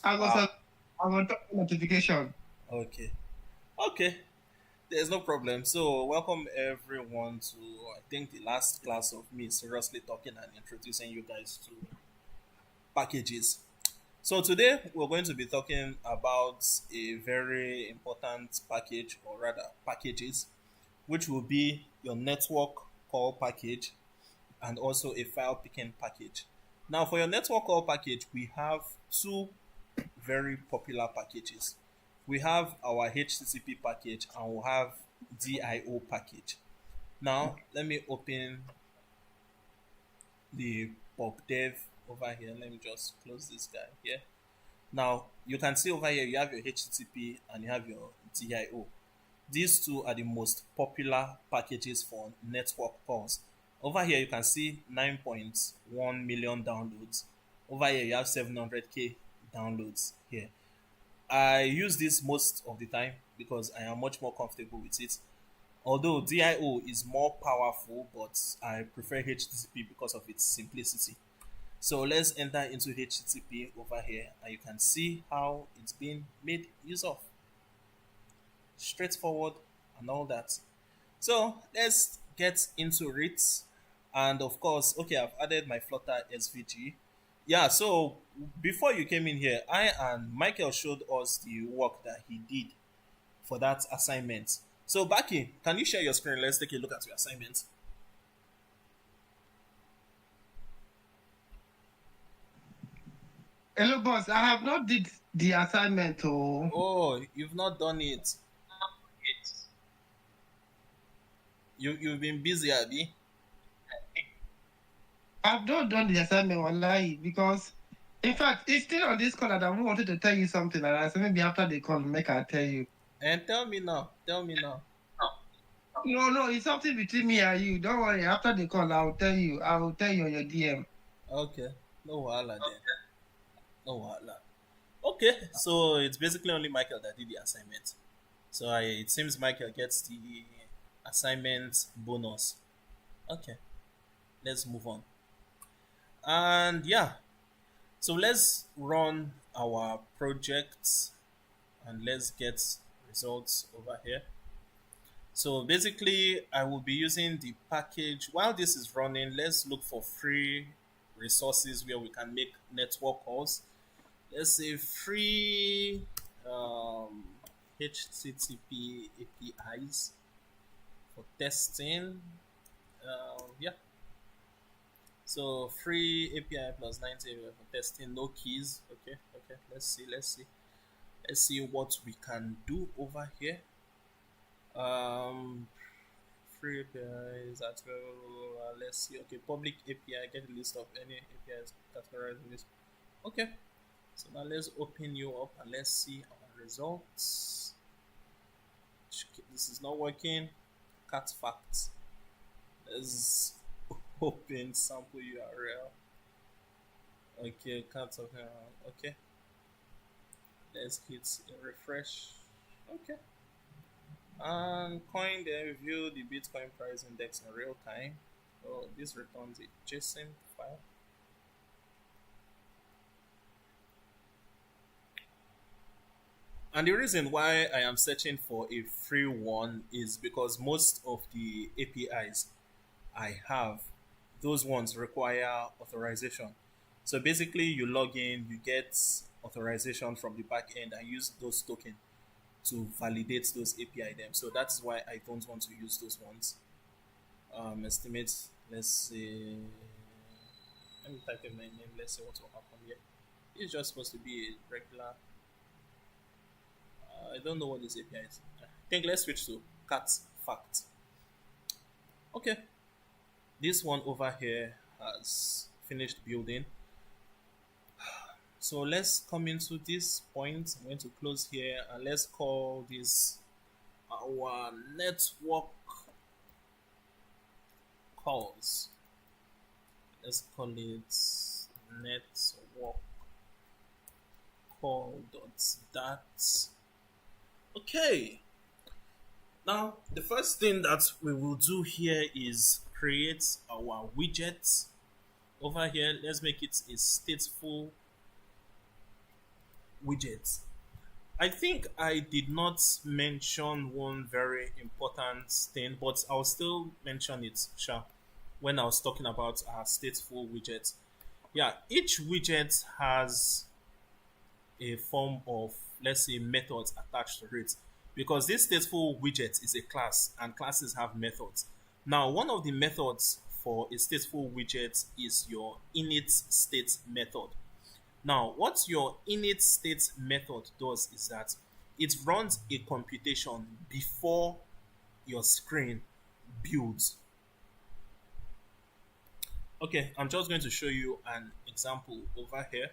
I was Wow. on, I was on notification. Okay. Okay. There's no problem. So, welcome everyone to, I think, the last class of me seriously talking and introducing you guys to packages. So, today we're going to be talking about a very important package, or rather, packages, which will be your network call package and also a file picking package. Now, for your network call package, we have two very popular packages. We have our HTTP package and we'll have DIO package. Now, let me open the PubDev over here. Let me just close this guy here. Now, you can see over here you have your HTTP and you have your DIO. These two are the most popular packages for network calls. Over here, you can see 9.1 million downloads. Over here, you have 700k downloads here. I use this most of the time because I am much more comfortable with it. Although DIO is more powerful, but I prefer HTTP because of its simplicity. So let's enter into HTTP over here and you can see how it's being made use of. Straightforward and all that. So let's get into it. And of course, okay, I've added my Flutter SVG. Yeah, so before you came in here, I and Michael showed us the work that he did for that assignment. So, Baki, can you share your screen? Let's take a look at your assignment. Hello, boss. I have not did the assignment. Oh, Oh, you've not done it. You've been busy, Abby. I've not done the assignment online because, in fact, it's still on this call that I wanted to tell you something. And I said maybe after the call, make I tell you. And tell me now. Tell me now. No, no, it's something between me and you. Don't worry. After the call, I'll tell you. I will tell you on your DM. Okay. No wahala then. No wahala. Okay, so it's basically only Michael that did the assignment. So it seems Michael gets the assignment bonus. Okay, let's move on. And yeah, so let's run our projects and let's get results over here. So basically, I will be using the package. While this is running, let's look for free resources where we can make network calls. Let's say free HTTP APIs for testing. Yeah, so free API plus 90 for testing, no keys. Okay, okay. Let's see what we can do over here. Um, free APIs at let's see. Okay, public API. Get a list of any APIs categorized in this. Okay, so now let's open you up and let's see our results. This is not working. Cat facts. Let's open sample URL. Okay, cat of okay. Let's hit refresh. Okay. And coin then review the Bitcoin price index in real time. Oh, this returns a JSON file. And the reason why I am searching for a free one is because most of the APIs I have, those ones require authorization. So basically, you log in, you get authorization from the back end and use those tokens to validate those API them. So that's why I don't want to use those ones. Estimate, let's see. Let me type in my name. Let's see what will happen here. It's just supposed to be a regular. I don't know what this API is. I think let's switch to cat fact. Okay, this one over here has finished building. So let's come into this point. I'm going to close here and let's call this our network calls. Let's call it network call dot dat. Okay. Now the first thing that we will do here is create our widget over here. Let's make it a stateful widgets. I think I did not mention one very important thing, but I'll still mention it, sure, when I was talking about our stateful widgets. Yeah, each widget has a form of, let's say, methods attached to it, because this stateful widget is a class and classes have methods. Now, one of the methods for a stateful widget is your init state method. Now, what your init state method does is that it runs a computation before your screen builds. Okay, I'm just going to show you an example over here.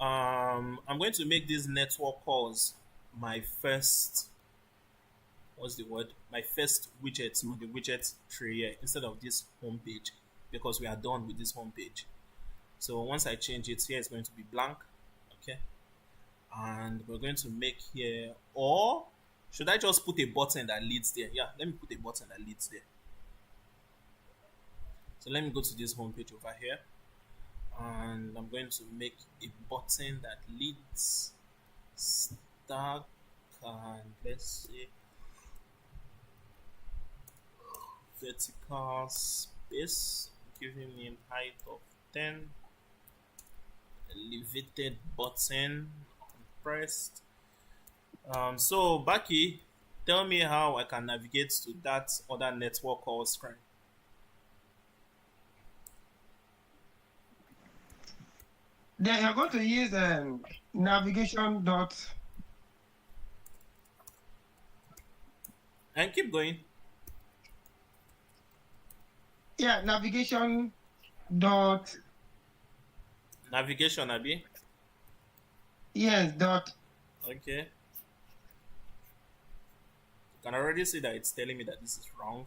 I'm going to make these network calls my first, what's the word? My first widget on the widget tree here instead of this home page, because we are done with this home page. So once I change it here, it's going to be blank. Okay. And we're going to make here, or should I just put a button that leads there? Yeah, let me put a button that leads there. So let me go to this home page over here, and I'm going to make a button that leads stack, and let's say vertical space, giving him height of 10, elevated button pressed. So Baki, tell me how I can navigate to that other network call screen. Then you're going to use navigation dot. And keep going. Yeah, navigation dot. Navigation, Abi. Yes, dot. Okay. You can already see that it's telling me that this is wrong.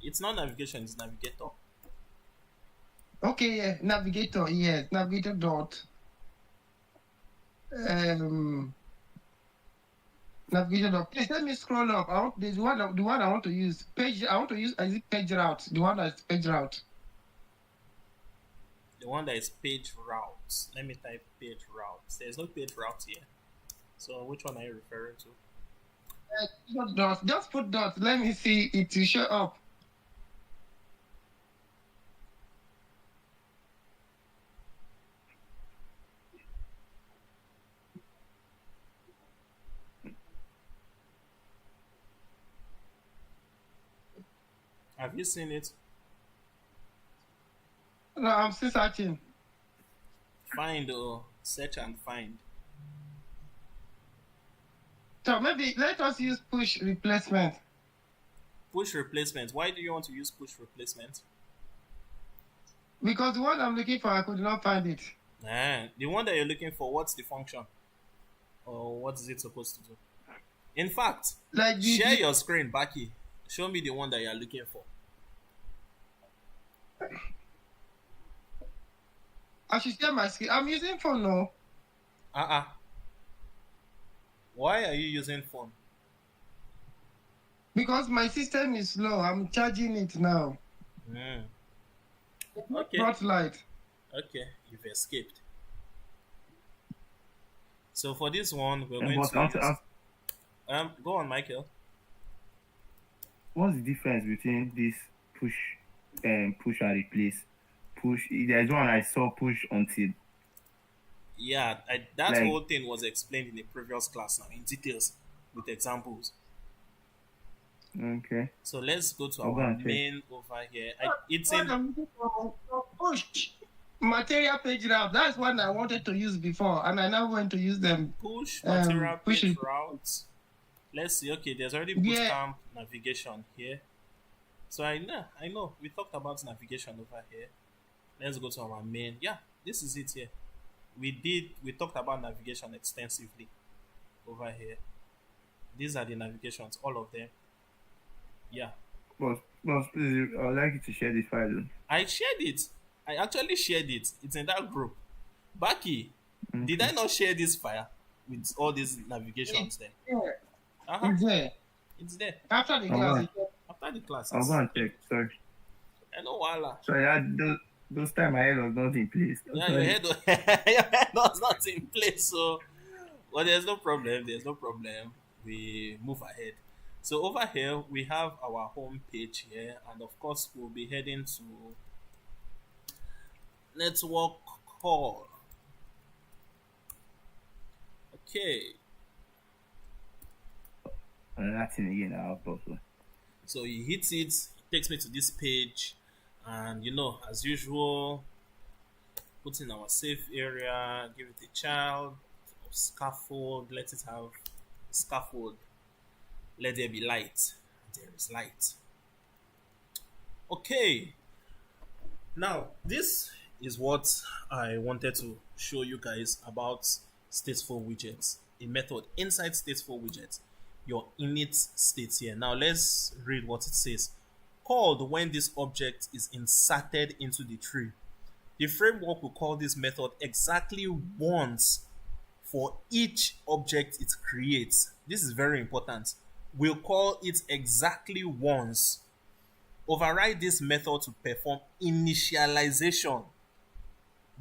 It's not navigation, it's navigator. Okay, yeah, navigator. Yes, navigator dot. Navigation dot. Please let me scroll up. There's the one I want to use. Page. I want to use. Is it page route? The one that's page route. The one that is page route. Let me type page route. There's no page route here. So which one are you referring to? Dot. Just put dot. Let me see it to show up. Have you seen it? No, I'm still searching. Find or search and find. So maybe let us use push replacement. Push replacement. Why do you want to use push replacement? Because the one I'm looking for, I could not find it. The one that you're looking for, what's the function? Or what is it supposed to do? In fact, Like share your screen, Baki. Show me the one that you're looking for. I should share my screen. I'm using phone now. Why are you using phone? Because my system is slow. I'm charging it now. Okay. Not light. Okay, you've escaped. So for this one, we're going to use... Go on, Michael. What's the difference between this push and replace? Push. There's one I saw push until. Yeah, that whole thing was explained in the previous class now in details with examples. Okay. So let's go to our main over here. It's in push material page route. That's one I wanted to use before, and I now want to use them. Push material page routes. Let's see. Okay, there's already bootcamp navigation here. So I know. We talked about navigation over here. Let's go to our main. Yeah, this is it here. We talked about navigation extensively over here. These are the navigations, all of them. Yeah. Boss, please, I would like you to share this file. I shared it. I actually shared it. It's in that group. Baki, did I not share this file with all these navigations there? Yeah. It's there. It's there. After the class. After the class. I'll go and check. Sorry. I know wala. So those time my head was not in place. Yeah, your Sorry. head, your head was not in place, so well, there's no problem. There's no problem. We move ahead. So over here we have our home page here, and of course we'll be heading to network call. Okay, Another thing again, I'll also. so he hits it, takes me to this page, and as usual, put in our safe area, give it a child, scaffold, let it have scaffold, let there be light. There is light. Okay, now this is what I wanted to show you guys about stateful widgets, a method inside stateful widgets, your init state here. Now let's read what it says. Called when this object is inserted into the tree. The framework will call this method exactly once for each object it creates. This is very important. We'll call it exactly once. Override this method to perform initialization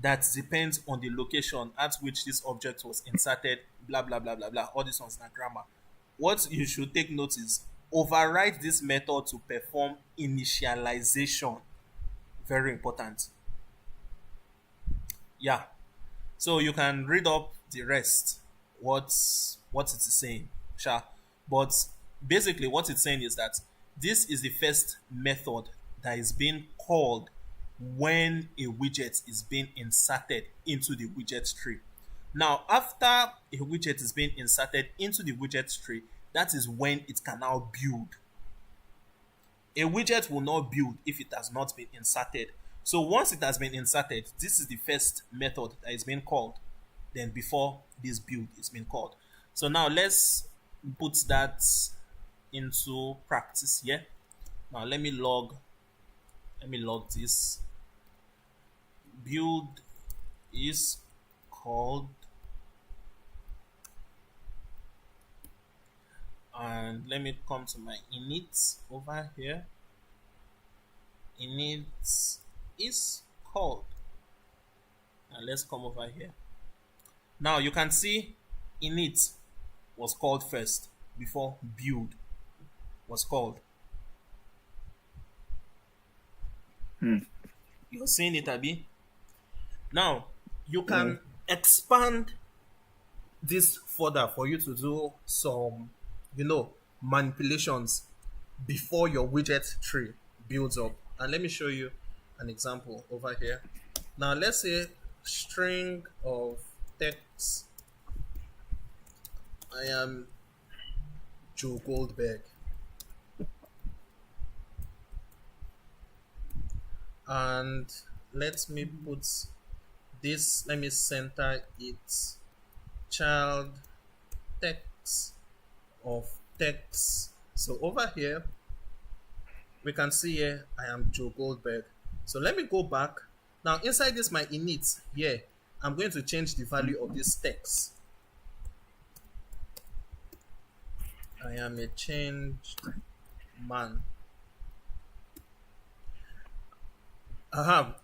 that depends on the location at which this object was inserted, blah, blah, blah, blah, blah. All this one's not grammar. What you should take note is override this method to perform initialization. Very important. Yeah. So you can read up the rest, what it is saying, sure. But basically what it's saying is that this is the first method that is being called when a widget is being inserted into the widget tree. Now, after a widget is being inserted into the widget tree, that is when it can now build. A widget will not build if it has not been inserted. So once it has been inserted, this is the first method that is being called. Then before this build is being called. So now let's put that into practice here. Now let me log this. Build is called, and let me come to my init over here. Init is called. Now let's come over here. Now you can see init was called first before build was called. You're seeing it, Abi? Now you can expand this further for you to do some, manipulations before your widget tree builds up. And let me show you an example over here. Now let's say string of text. I am Joe Goldberg. And let me put this, let me center it child text of text. So over here, we can see here, I am Joe Goldberg. So let me go back. Now inside this, my init here, I'm going to change the value of this text. I am a changed man.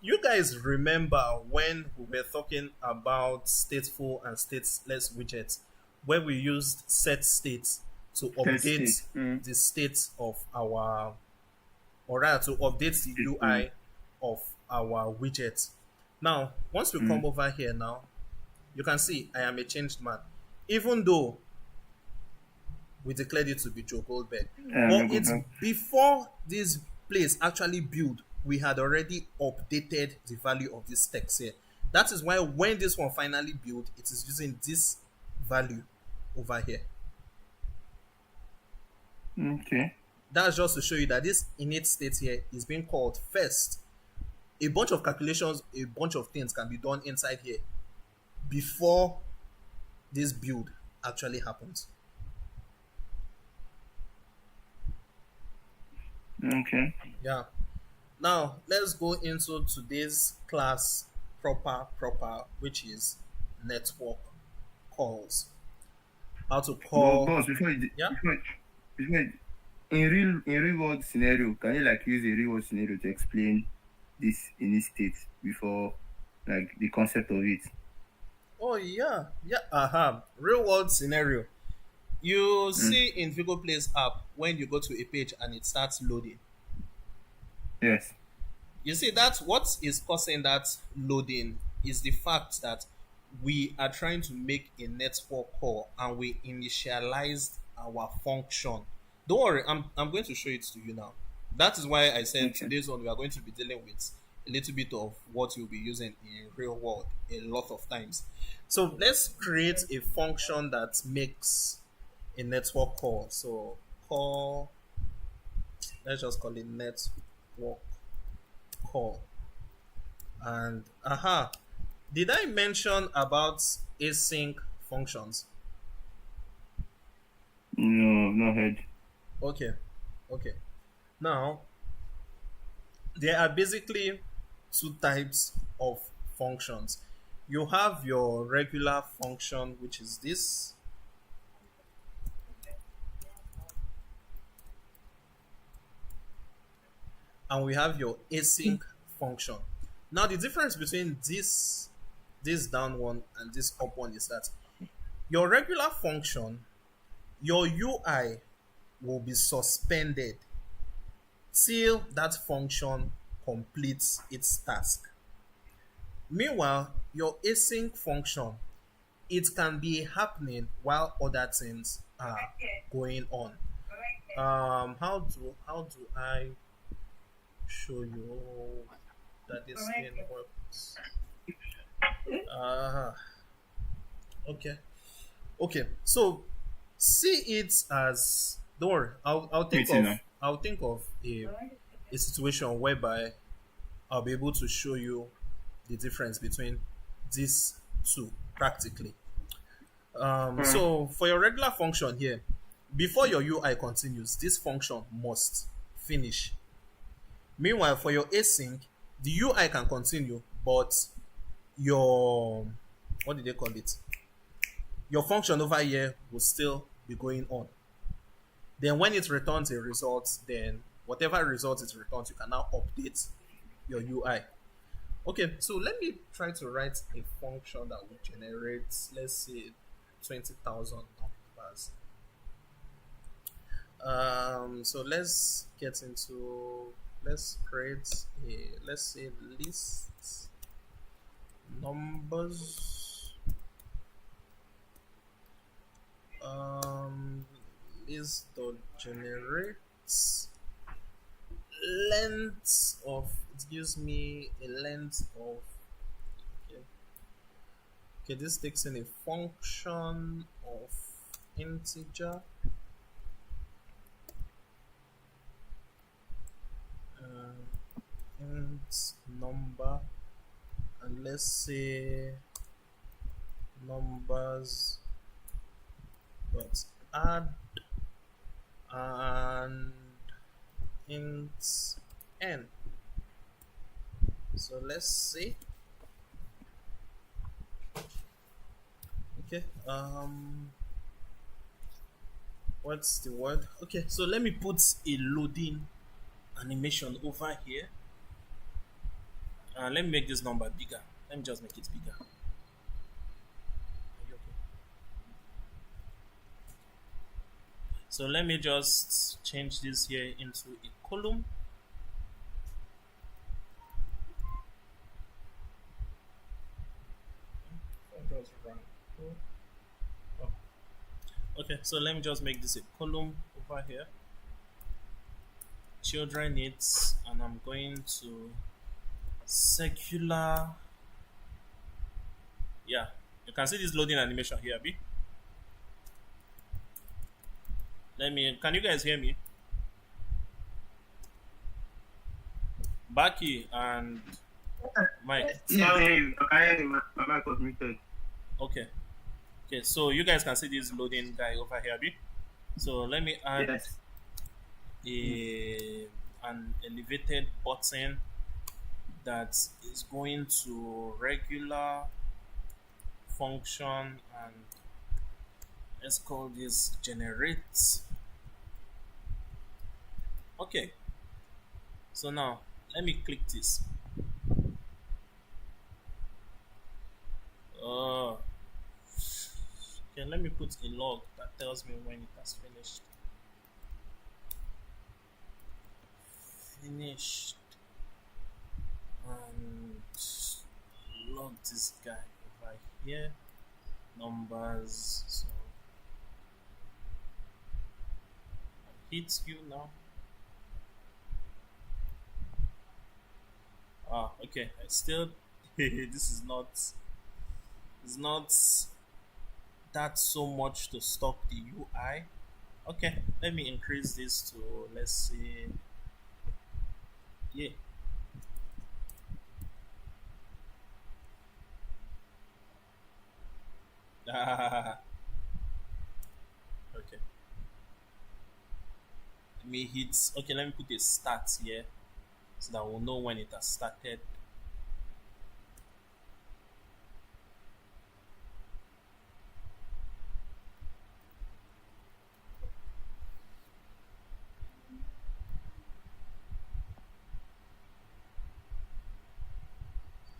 You guys remember when we were talking about stateful and stateless widgets, where we used set states to update the state of our, or rather to update the UI of our widget. Now, once we come over here now, you can see I am a changed man, even though we declared it to be Joe Goldberg. But it's before this place actually built, we had already updated the value of this text here. That is why when this one finally built, it is using this value over here. Okay. That's just to show you that this init state here is being called first. A bunch of calculations, a bunch of things can be done inside here before this build actually happens. Okay. Yeah. Now let's go into today's class proper, which is network calls. How to call? Boss, before in real world scenario, can you like use a real world scenario to explain this in this state before like the concept of it? Oh yeah, yeah. Real world scenario. You Mm. see in Vigoplace app when you go to a page and it starts loading. Yes. You see that what is causing that loading is the fact that we are trying to make a network call and we initialized our function. Don't worry, I'm going to show it to you now. That is why I said Okay. today's one we are going to be dealing with a little bit of what you'll be using in real world a lot of times. So let's create a function that makes a network call. So call, let's just call it network call. And did I mention about async functions? No, no head. Okay, okay. Now there are basically two types of functions. You have your regular function, which is this, and we have your async function. Now the difference between this down one and this up one is that your regular function, your UI will be suspended till that function completes its task. Meanwhile, your async function, it can be happening while other things are going on. How do I show you that this thing works? Uh, okay, okay. So see it as, don't worry. Waiting now. I'll think of a situation whereby I'll be able to show you the difference between these two practically. So for your regular function here, before your UI continues, this function must finish. Meanwhile, for your async, the UI can continue, but your, what did they call it? Your function over here will still be going on. Then when it returns a result, then whatever result it returns, you can now update your UI. Okay, so let me try to write a function that will generate, let's say, 20,000 numbers. So let's get into, let's create a, let's say, list numbers. List dot generates length of, it gives me a length of, okay, okay, this takes in a function of integer, int number, and let's say numbers dot add and int n. So let's see. Okay, what's the word? Okay, so let me put a loading animation over here. Let me make this number bigger. Let me just make it bigger. Are you okay? So let me just change this here into a column. Just run. Oh. Okay, so let me just make this a column over here. Children needs, and I'm going to secular. Yeah, you can see this loading animation here, B. Let me, can you guys hear me? Baki and Mike. Yeah. My mic was muted. Okay. Okay, so you guys can see this loading guy over here, B. So let me add Yes. an elevated button that is going to regular function, and let's call this generate Okay, so now let me click this. Uh, okay, let me put a log that tells me when it has finished. Finished. And log this guy over here. Numbers. So hit you now. Ah, okay. I still this is not it's not that so much to stop the UI. Okay, let me increase this to, let's see, yeah. Okay, let me hit. Okay, let me put a start here so that we'll know when it has started.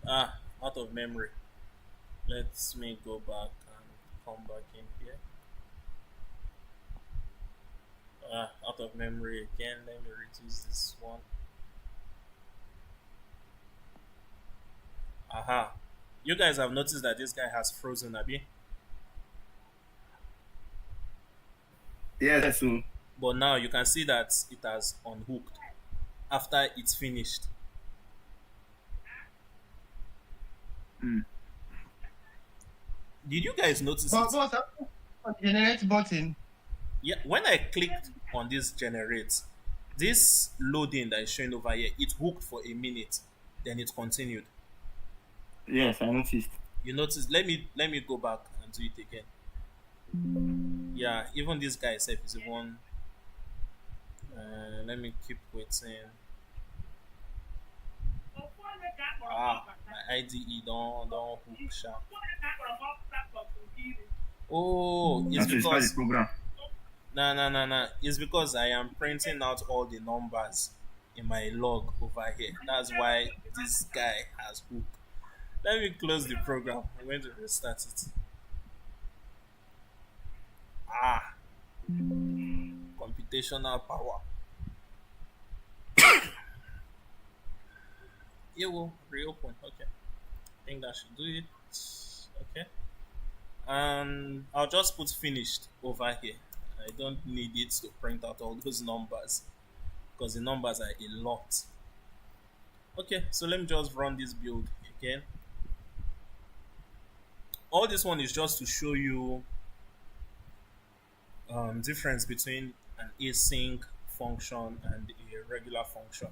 Ah, out of memory. Let me go back and come back in here. Ah, out of memory again. Let me reduce this one. Aha. You guys have noticed that this guy has frozen, Abi. Yes, so But now you can see that it has unhooked after it's finished. mm, Did you guys notice But it? boss, on the generate button. Yeah, when I clicked on this generate, this loading that is showing over here, it hooked for a minute, then it continued. yes, I noticed. You notice? Let me go back and do it again. Yeah, even this guy itself is even. Let me keep waiting. My IDE don't hook sharp. Oh, it's And to start the because program. no. It's because I am printing out all the numbers in my log over here. That's why this guy has hook. Let me close the program. I'm going to restart it. Ah, computational power. It will reopen. Okay, I think that should do it. Okay, and I'll just put finished over here. I don't need it to print out all those numbers because the numbers are a lot. Okay, so let me just run this build again. All this one is just to show you difference between an async function and a regular function.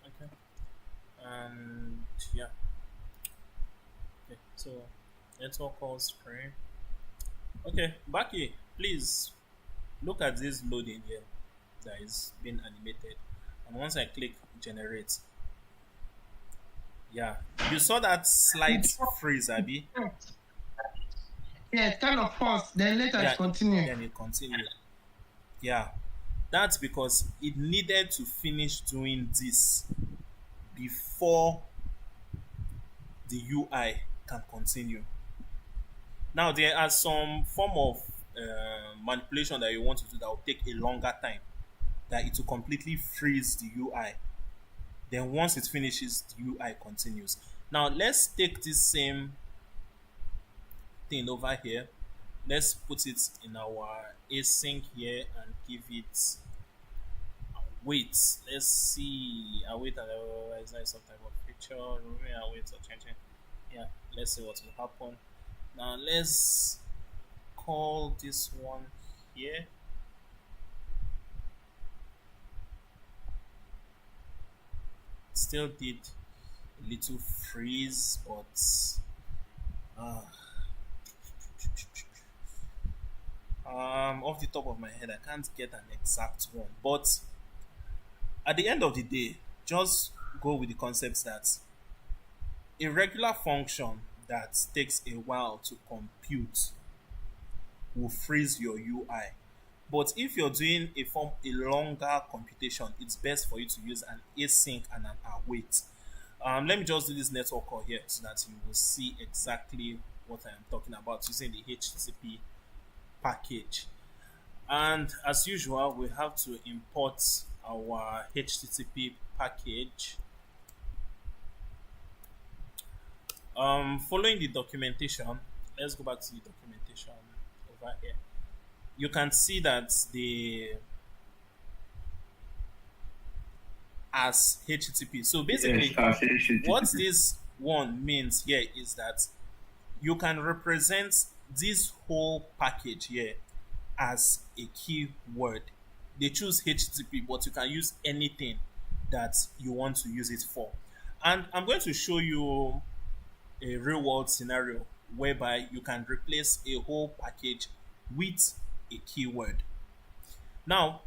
Okay, and yeah. Okay, so network call screen. Okay, Baki, please look at this loading here that is being animated. And once I click generate, yeah, you saw that slight freeze, Abby. Yeah, kind of pause. Then later Yeah, it continue. then it continued. Yeah, that's because it needed to finish doing this before the UI can continue. Now there are some form of manipulation that you want to do that will take a longer time. That it will completely freeze the UI. Then once it finishes, the UI continues. Now let's take this same thing over here. Let's put it in our async here and give it wait. Let's see. Await and is there some type of picture? Removing await or changing. Yeah. Let's see what will happen. Now let's call this one here. still did a little freeze, but uh, off the top of my head, I can't get an exact one. But at the end of the day, just go with the concepts that a regular function that takes a while to compute will freeze your UI. But if you're doing a longer computation, it's best for you to use an async and an await. Let me just do this network call here so that you will see exactly what I am talking about using the HTTP package. And as usual, we have to import our HTTP package. Following the documentation, let's go back to the documentation over here. You can see that the as HTTP. So basically, what this one means here is that you can represent this whole package here as a keyword. They choose HTTP, but you can use anything that you want to use it for. And I'm going to show you a real world scenario whereby you can replace a whole package with a keyword. Now,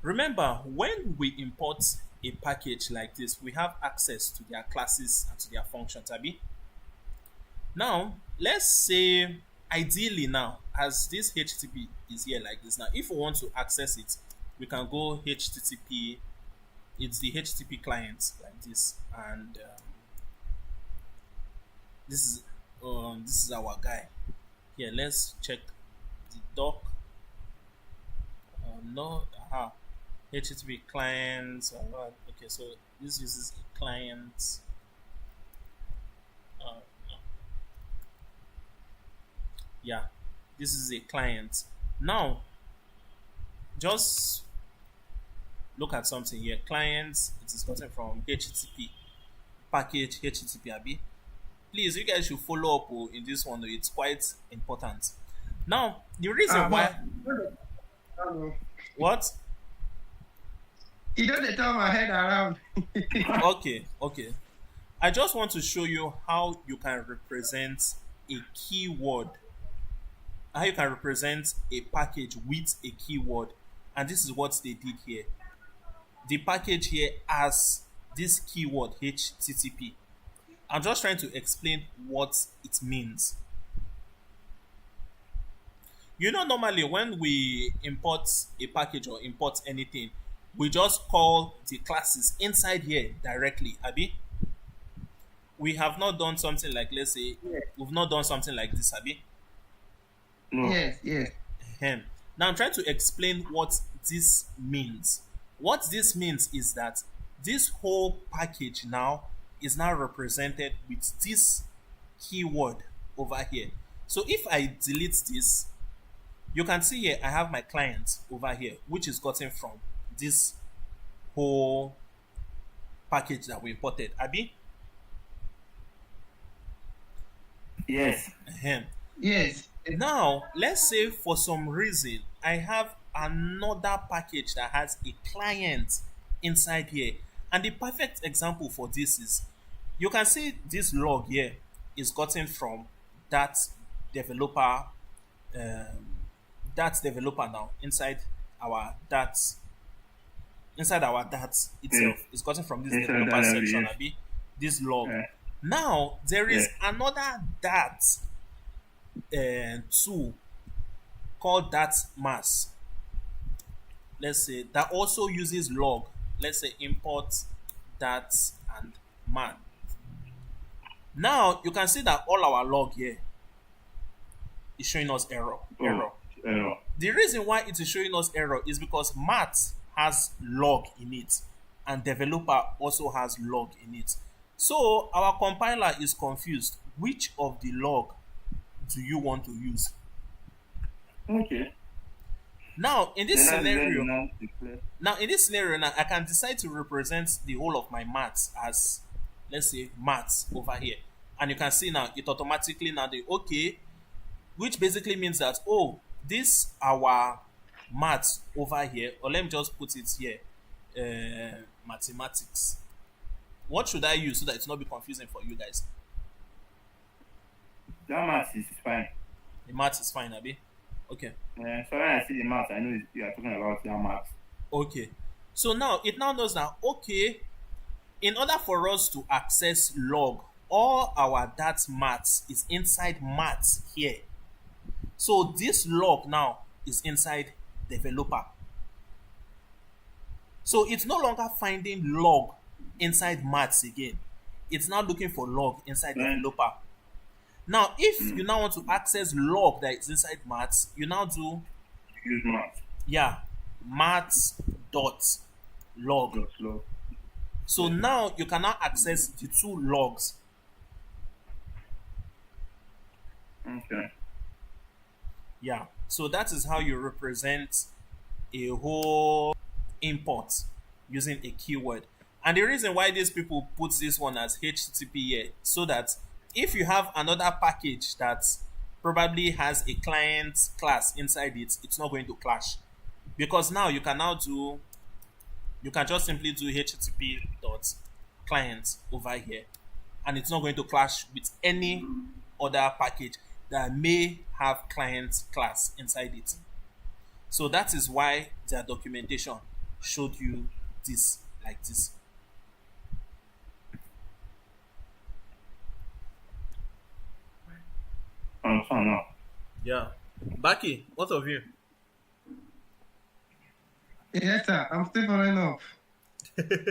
remember, when we import a package like this, we have access to their classes and to their functions, Abi. Now, let's say, ideally now, as this HTTP is here like this, now, if we want to access it, we can go HTTP, it's the HTTP client like this, and this is our guy. Here, let's check the doc. No, HTTP clients. Okay, so this uses a client. Yeah, this is a client. Now, just look at something here. Clients, it is gotten from HTTP package HTTP Abi. Please, you guys should follow up in this one. It's quite important. Now, the reason why. What? You don't turn my head around. Okay. I just want to show you how you can represent a keyword, how you can represent a package with a keyword. And this is what they did here. The package here has this keyword HTTP. I'm just trying to explain what it means. You know, normally when we import a package or import anything, we just call the classes inside here directly, Abi. We have not done something like, let's say, we've not done something like this, Abi. No. Yes. Now I'm trying to explain what this means. What this means is that this whole package now is now represented with this keyword over here. So if I delete this, you can see here I have my client over here, which is gotten from this whole package that we imported. Abi? Yes. Yes. Now, let's say for some reason I have another package that has a client inside here. And the perfect example for this is, you can see this log here is gotten from that developer now inside our DAT itself. It's gotten from this developer section, Abi, this log. Now there is another DAT tool called DAT mass. Let's say that also uses log. Let's say import DAT and man. Now you can see that all our log here is showing us error. The reason why it is showing us error is because math has log in it and developer also has log in it. So our compiler is confused. Which of the log do you want to use? Okay. Now in this scenario, I can decide to represent the whole of my maths as, let's say, maths over here. And you can see now it automatically now which basically means that, this our maths over here, or let me just put it here, mathematics. What should I use so that it's not be confusing for you guys? That math is fine. The math is fine, Abi. Okay. So when I see the math, I know you are talking about that math. Okay. So now it now knows that okay, in order for us to access log, all our that maths is inside maths here. So this log now is inside developer. So it's no longer finding log inside maths again. It's now looking for log inside Right. developer. Now, if you now want to access log that is inside maths, you now do Use math. maths dot log. Just log. So now you can now access the two logs. Okay. Yeah. So that is how you represent a whole import using a keyword. And the reason why these people put this one as HTTP here, so that if you have another package that probably has a client class inside it, it's not going to clash. Because now you can just simply do HTTP dot client over here, and it's not going to clash with any other package that may have client class inside it. So that is why their documentation showed you this like this. Understand now. Yeah. Baki, what of you? Yes, sir. I'm still following up.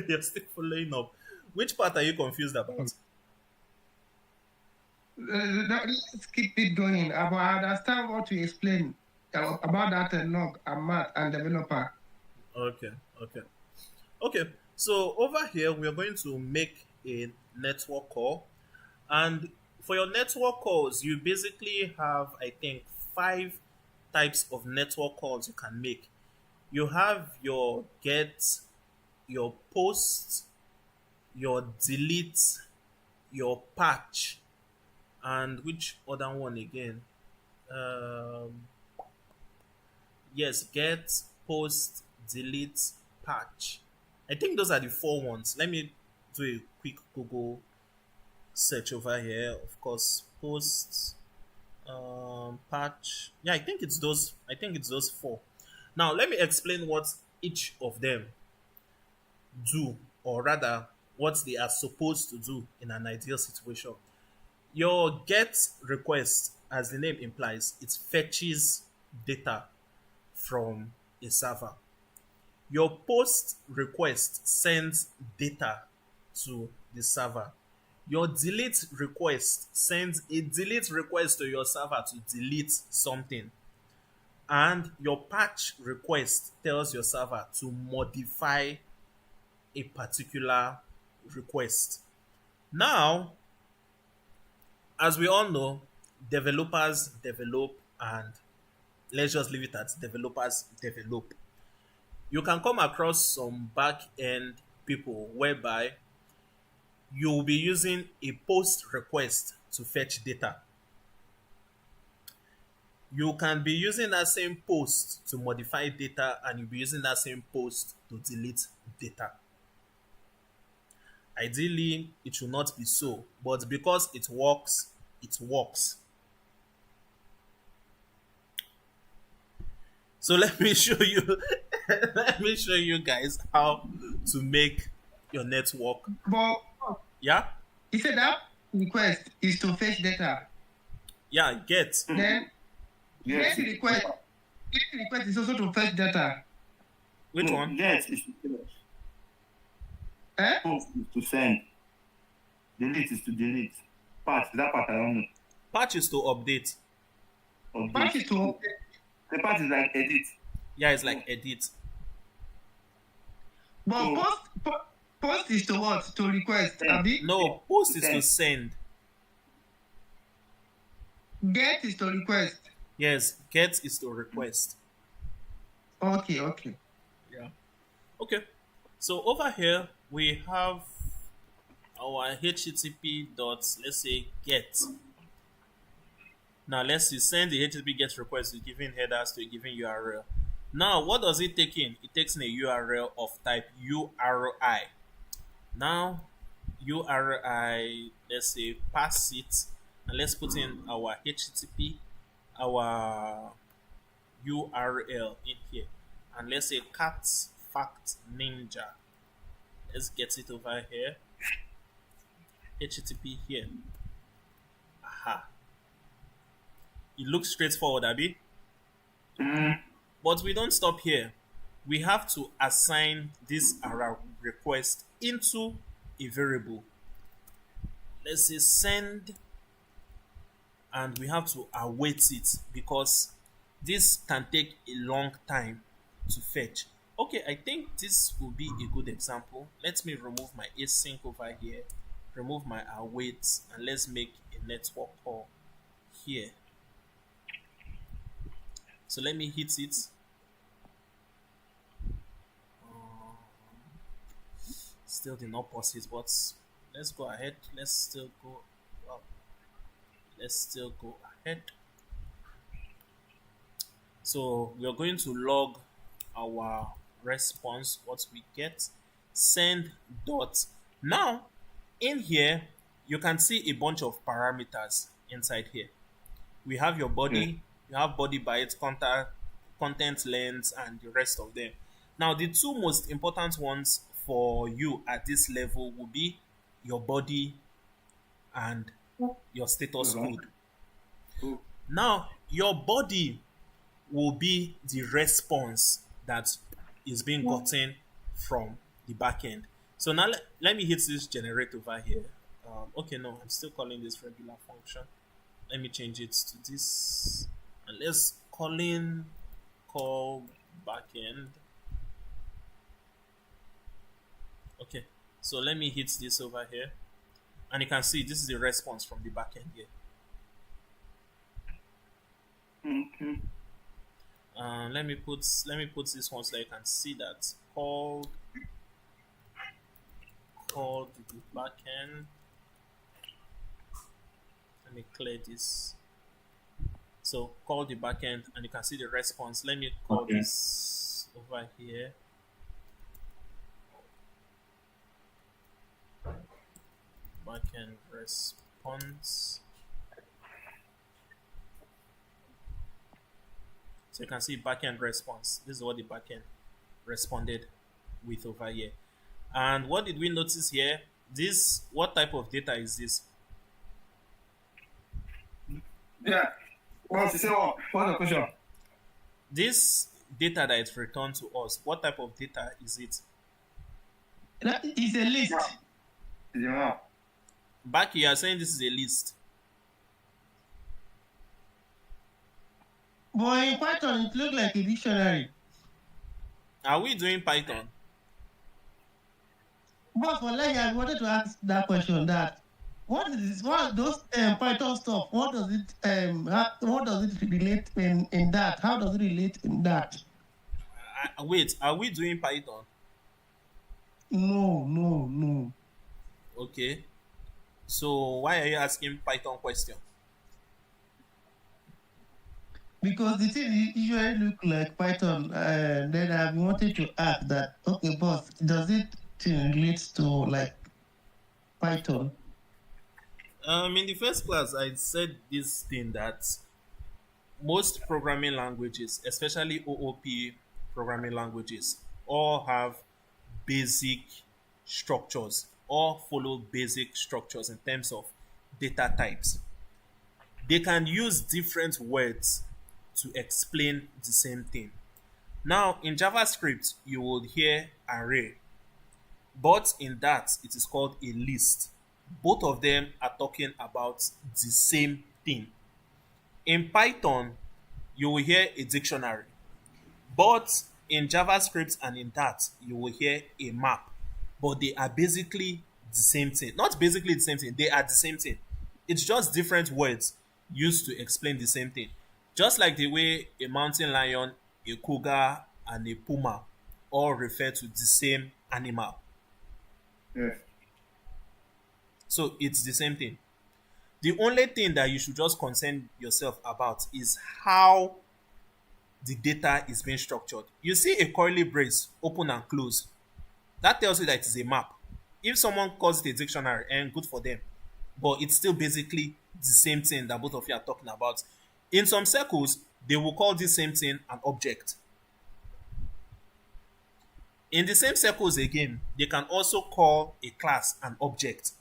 You're still following up. Which part are you confused about? Let's keep it going. I understand what you explained about that log and math and developer. Okay, okay. Okay, so over here we are going to make a network call. And for your network calls, you basically have, I think, 5 types of network calls you can make. You have your get, your post, your delete, your patch, and which other one again? Um, yes, get, post, delete, patch. I think those are the 4 ones. Let me do a quick Google search over here. Of course, post, patch. Yeah, I think it's those. I think it's those 4. Now, let me explain what each of them do, or rather, what they are supposed to do in an ideal situation. Your get request, as the name implies, it fetches data from a server. Your post request sends data to the server. Your delete request sends a delete request to your server to delete something. And your patch request tells your server to modify a particular request. Now, as we all know, developers develop, and let's just leave it at developers develop. You can come across some back end people whereby you'll be using a post request to fetch data. You can be using that same post to modify data, and you'll be using that same post to delete data. Ideally, it should not be so, but because it works, it works. So let me show you let me show you guys how to make your network. But Yeah? he said that request is to fetch data. Yeah, get. Then Yes. get request is also to fetch data. Which No, one? Yes, is to Eh? post is to send. Delete is to delete. Part, that part I don't know. Patch is to update. Patch Update. is to The part is like edit. Yeah, it's like edit. but So- post is to what? To request. Abi? No, post is to send. Get is to request. Yes, get is to request. Okay. Yeah. Okay. So over here we have our HTTP dot, let's say, get. Now let's see, send the HTTP get request to giving headers to a given URL. Now what does it take in? It takes in a URL of type URI. Now URI, let's say pass it, and let's put in our HTTP, our URL in here, and let's say cat fact ninja. Let's get it over here. HTTP here. Aha. It looks straightforward, Abby. Mm. But we don't stop here. We have to assign this array request into a variable. Let's say send, and we have to await it because this can take a long time to fetch. Okay, I think this will be a good example. Let me remove my async over here, remove my await, and let's make a network call here. So let me hit it. Still did not pause it, but let's go ahead. Let's still go. Well, let's still go ahead. So we are going to log our response, what we get. Send dot. Now, in here, you can see a bunch of parameters inside here. We have your body, you have body byte, content length, and the rest of them. Now, the two most important ones for you at this level will be your body and your status code. Cool. Now, your body will be the response that is being gotten from the backend. So now let me hit this generate over here. Okay, no, I'm still calling this regular function. Let me change it to this, and let's call backend. Okay, so let me hit this over here, and you can see this is the response from the backend here. Okay. Let me put this one so you can see that called the backend. Let me clear this. So call the backend, and you can see the response. Let me call this over here. Backend response. So you can see backend response. This is what the backend responded with over here. And what did we notice here? What type of data is this? Yeah. What's the question? This data that is returned to us, what type of data is it? That is a list. Yeah. Back here, you are saying this is a list. But in Python, it looks like a dictionary. Are we doing Python? But for like, I wanted to ask that question. That what is this? What are those Python stuff? What does it what does it relate in that? How does it relate in that? Wait, are we doing Python? No. Okay. So why are you asking Python question? Because the thing usually look like Python. Then I wanted to ask that. Okay, boss, does it relate to like Python? In the first class, I said this thing that most programming languages, especially OOP programming languages, all have basic structures, all follow basic structures in terms of data types. They can use different words to explain the same thing. Now, in JavaScript, you will hear array, but in that, it is called a list. Both of them are talking about the same thing. In Python, you will hear a dictionary, but in JavaScript and in that, you will hear a map. But they are basically the same thing. Not basically the same thing, they are the same thing. It's just different words used to explain the same thing. Just like the way a mountain lion, a cougar, and a puma all refer to the same animal. Yes. So it's the same thing. The only thing that you should just concern yourself about is how the data is being structured. You see a curly brace open and close. That tells you that it is a map. If someone calls it a dictionary, and good for them, but it's still basically the same thing that both of you are talking about. In some circles, they will call this same thing an object. In the same circles again, they can also call a class an object.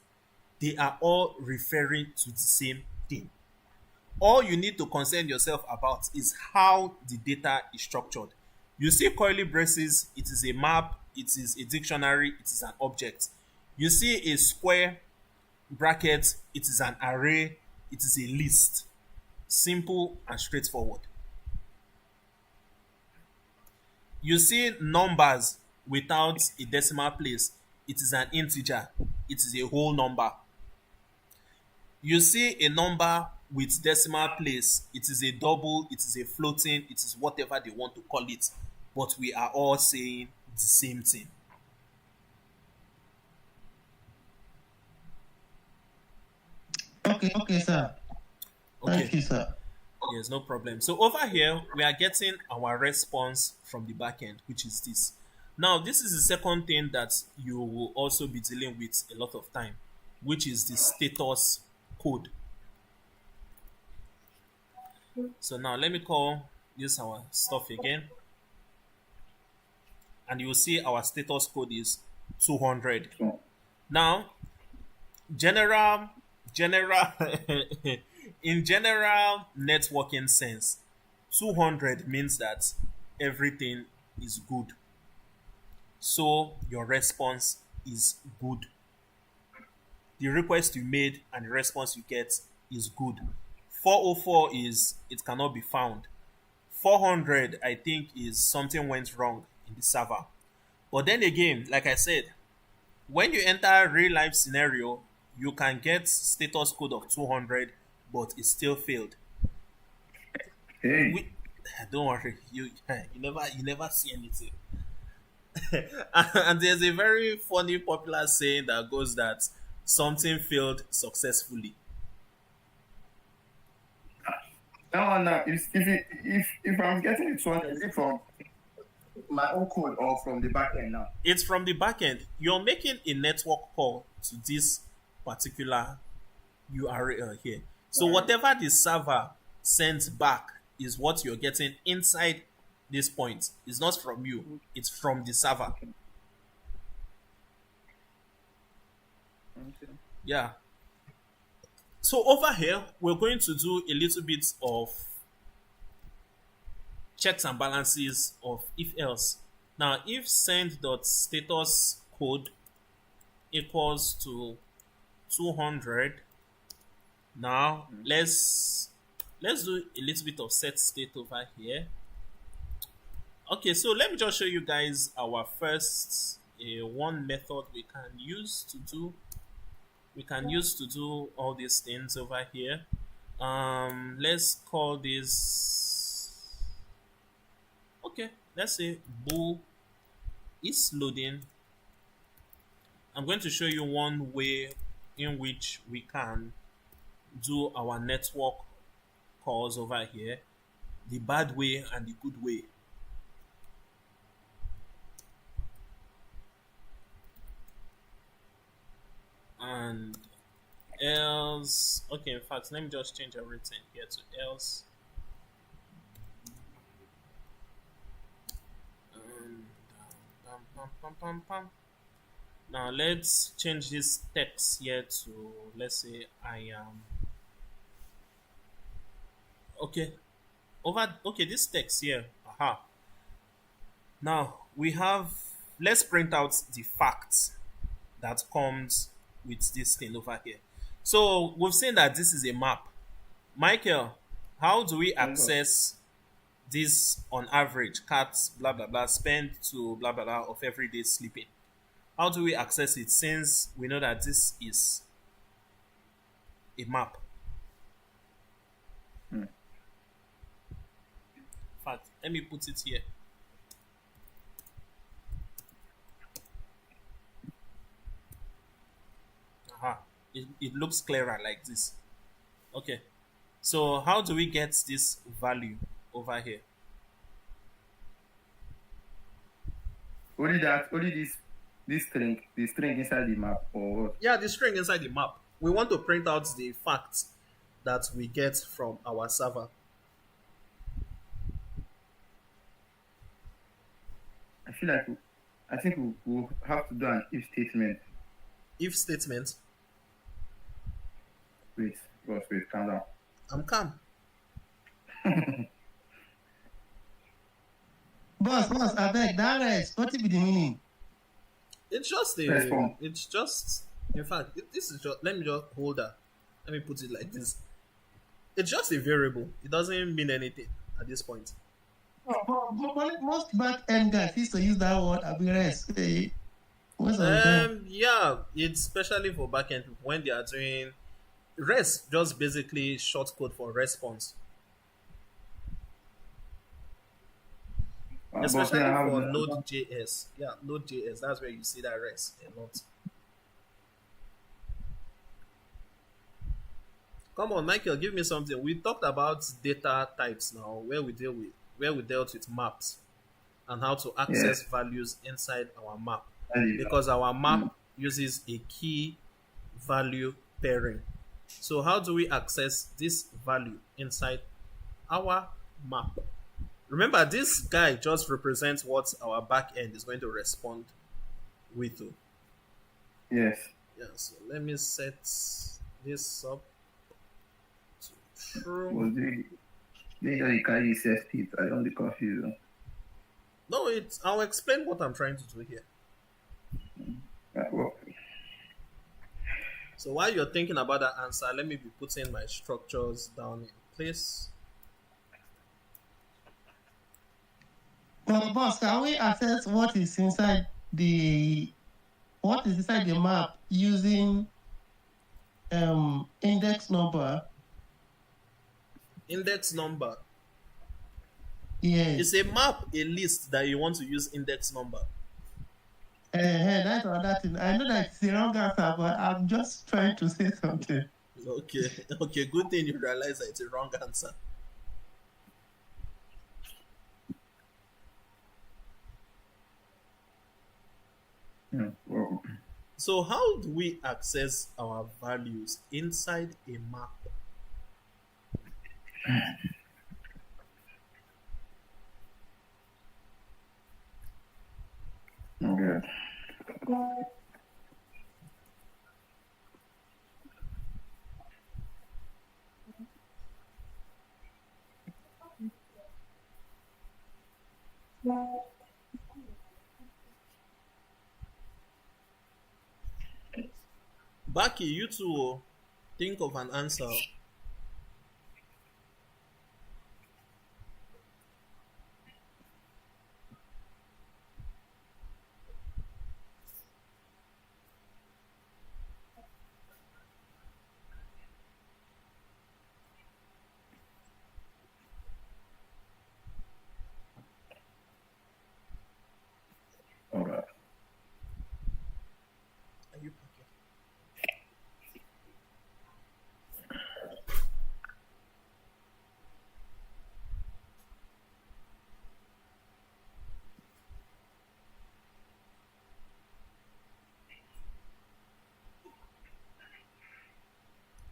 They are all referring to the same thing. All you need to concern yourself about is how the data is structured. You see curly braces, it is a map, it is a dictionary, it is an object. You see a square bracket, it is an array, it is a list. Simple and straightforward. You see numbers without a decimal place, it is an integer, it is a whole number. You see a number with decimal place, it is a double, it is a floating, it is whatever they want to call it, but we are all saying the same thing. Okay, okay, sir. Thank Okay, you, sir. yes, no problem. So over here, we are getting our response from the backend, which is this. Now, this is the second thing that you will also be dealing with a lot of time, which is the status code. So now let me call this our stuff again, and you will see our status code is 200. So, Now, general, general, in general networking sense, 200 means that everything is good. So your response is good. The request you made and the response you get is good. 404 is it cannot be found. 400, I think, is something went wrong in the server. But then again, like I said, when you enter real life scenario, you can get status code of 200, but it still failed. hey, We don't worry, you never see anything. And there's a very funny popular saying that goes that something failed successfully. that one now, if I'm getting it 200, is it from my own code or from the back end now? It's from the backend. You're making a network call to this particular URL here. So Alright. whatever the server sends back is what you're getting inside this point. It's not from you, it's from the server. Okay. Yeah. So over here, we're going to do a little bit of checks and balances of if else. Now, if send.status code equals to 200, now let's do a little bit of set state over here. Okay, so let me just show you guys our first one method we can use to do all these things over here. Let's call this, okay, let's say bool is loading. I'm going to show you one way in which we can do our network calls over here, the bad way and the good way. And else, okay, in fact, let me just change everything here to else. And now let's change this text here to, let's say I am, okay, okay, this text here, aha. Now we have, let's print out the facts that comes with this thing over here. So we've seen that this is a map. Michael, how do we access this on average? Cats, blah blah blah, spend to blah blah blah of every day sleeping. How do we access it since we know that this is a map? Hmm. In fact, let me put it here. Aha. It looks clearer like this. Okay. So how do we get this value over here? Only that, only this the string inside the map or what? Yeah, the string inside the map. We want to print out the facts that we get from our server. I feel like I think we'll have to do an if statement. If statement, Wait, boss, wait, calm down. I'm calm. Boss, I beg, that rest, what be the meaning? It's just a. Response. It's just. In fact, this is just. Let me just hold that. Let me put it like this. It's just a variable. It doesn't mean anything at this point. But most back end guys used to use that word, I be rest. Most of the time. Yeah, it's especially for backend people when they are doing REST, just basically short code for response, But then especially I for have Node.js. Yeah, Node.js. That's where you see that REST a lot. Come on, Michael, give me something. We talked about data types now, where we dealt with maps and how to yes. access values inside our map, And because our map uses a key value pairing. So how do we access this value inside our map? Remember, this guy just represents what our back end is going to respond with. yes. Yeah, so let me set this up to true. Was they just carry self it. I don't be confused. No, I'll explain what I'm trying to do here. Well, So while you're thinking about that answer, let me be putting my structures down in place. But boss, can we access what is inside the map using index number? Index number. Yes. It's a map, a list that you want to use index number. That's another thing. I know that it's the wrong answer, but I'm just trying to say something. Okay, okay, good thing you realize that it's a wrong answer. well, So how do we access our values inside a map? okay. Baki, you two think of an answer. All right. Are you packing?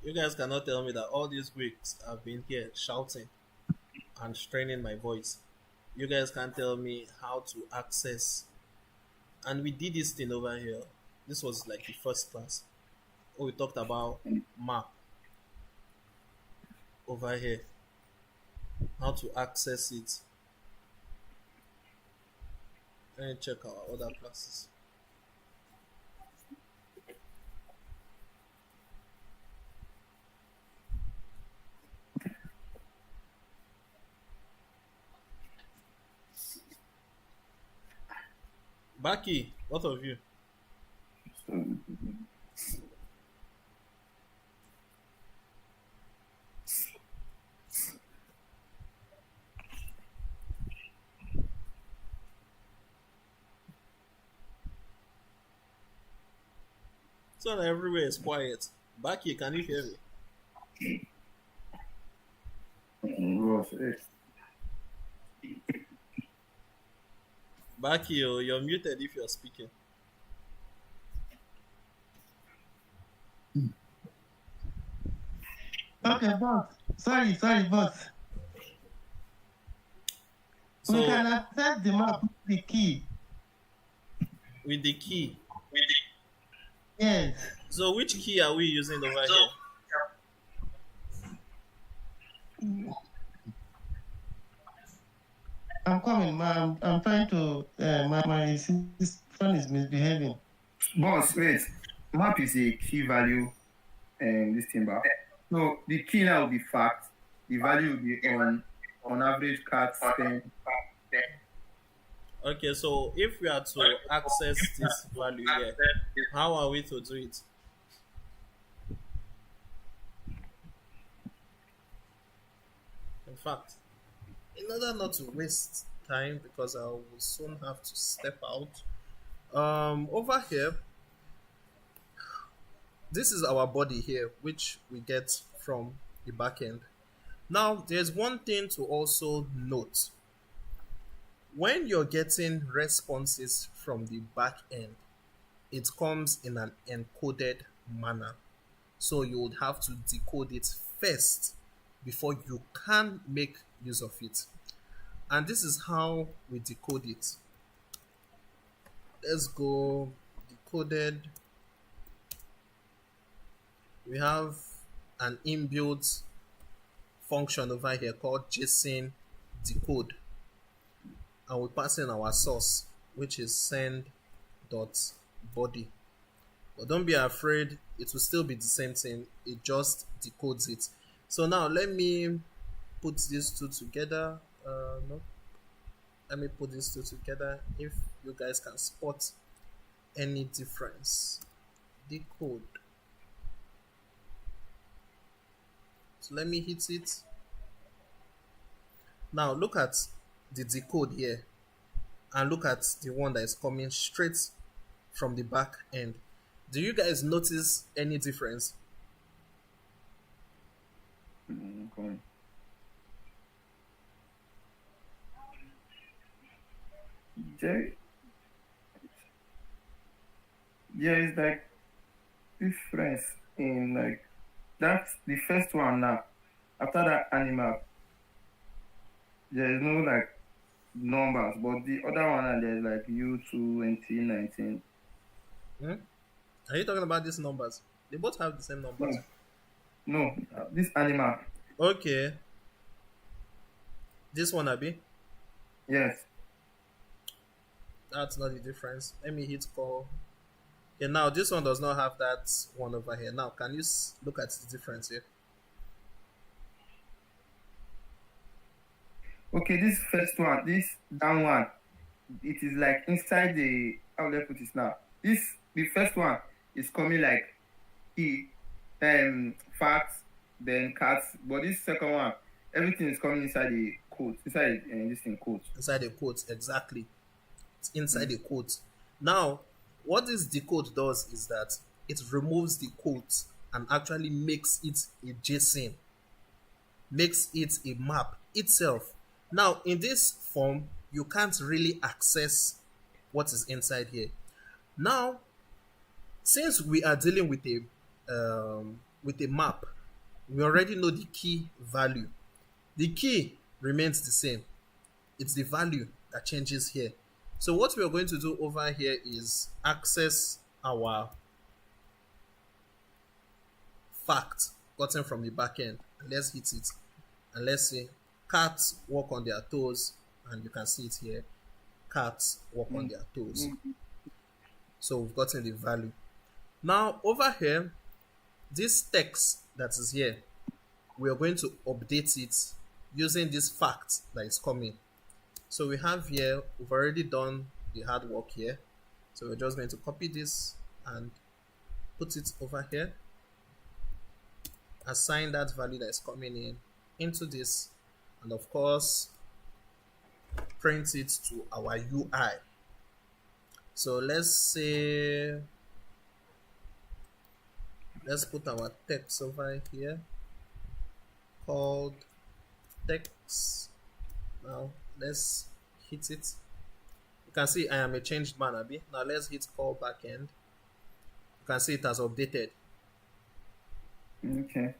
You guys cannot tell me that all these weeks I've been here shouting and straining my voice. You guys can't tell me how to access. And we did this thing over here. This was like the first class. Oh, we talked about map over here. How to access it. Let me check our other classes. Baki, what of you? So that everywhere is quiet. Baki, can you hear me? Well, Baki, you're muted if you're speaking. Okay, boss. Sorry, boss. We So can access the map with the key. with the key. Yes. So which key are we using over here? I'm coming, ma. I'm trying to. My phone is misbehaving. Boss, wait. Map is a key value this thing bar. So the key now will be fact. The value will be on average cat spend. Okay, so if we are to access this value here, how are we to do it? In fact, in order not to waste time, because I will soon have to step out. Over here, this is our body here, which we get from the back end. Now, there's one thing to also note. When you're getting responses from the back end, it comes in an encoded manner. So you would have to decode it first before you can make use of it. And this is how we decode it. Let's go decoded. We have an inbuilt function over here called JSON decode, and we pass in our source, which is send.body. But don't be afraid, it will still be the same thing, it just decodes it. So now let me put these two together. No, let me put these two together. If you guys can spot any difference, decode. So let me hit it. Now look at the decode here and look at the one that is coming straight from the back end. Do you guys notice any difference? Okay. There, there is like difference in like that's the first one now. After that animal, there is no like numbers, but the other one there's like U2019. Hmm? Are you talking about these numbers? They both have the same numbers. No, no, this animal. Okay, this one, Abi. Yes. That's not the difference. Let me hit call. Okay, now this one does not have that one over here. Now, can you look at the difference here? Okay, this first one, this down one, it is like inside the how will I put this now? This the first one is coming like E facts, then cats, but this second one, everything is coming inside the quote, inside this thing quote. Inside the quote, exactly. It's inside Mm. the quote. Now, what this decode does is that it removes the quote and actually makes it a JSON, makes it a map itself. Now, in this form, you can't really access what is inside here. Now, since we are dealing with a map, we already know the key value. The key remains the same. It's the value that changes here. So what we are going to do over here is access our fact gotten from the back end. Let's hit it. And let's say cats walk on their toes, and you can see it here. Cats walk on their toes. So we've gotten the value. Now over here, this text that is here, we are going to update it using this fact that is coming. So we have here, we've already done the hard work here. So we're just going to copy this and put it over here. Assign that value that is coming in into this, and of course print it to our UI. So let's put our text over here called text. Now let's hit it. You can see I am a changed man, Abi. Now let's hit call backend. You can see it has updated. Okay.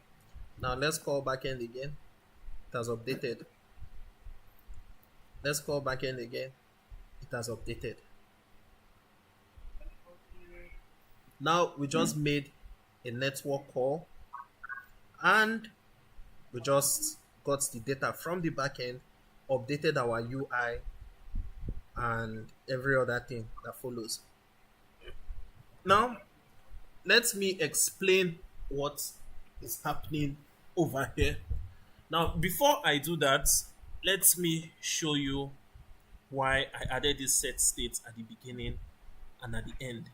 Now let's call backend again. It has updated. Let's call backend again. It has updated. Now we just made a network call and we just got the data from the backend, updated our UI and every other thing that follows. Now let me explain what is happening over here. Now before I do that, let me show you why I added this set state at the beginning and at the end.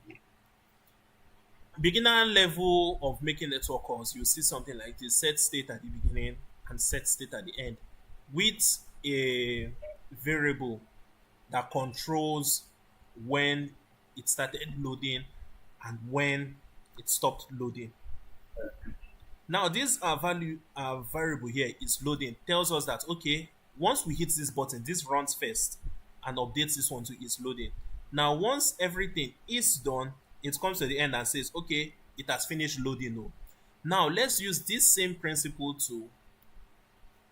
Beginner level of making network calls, you see something like this: set state at the beginning and set state at the end with a variable that controls when it started loading and when it stopped loading. Now this our variable here is loading, tells us that okay, once we hit this button, this runs first and updates this one to is loading. Now once everything is done, it comes to the end and says okay, it has finished loading. No. Now let's use this same principle to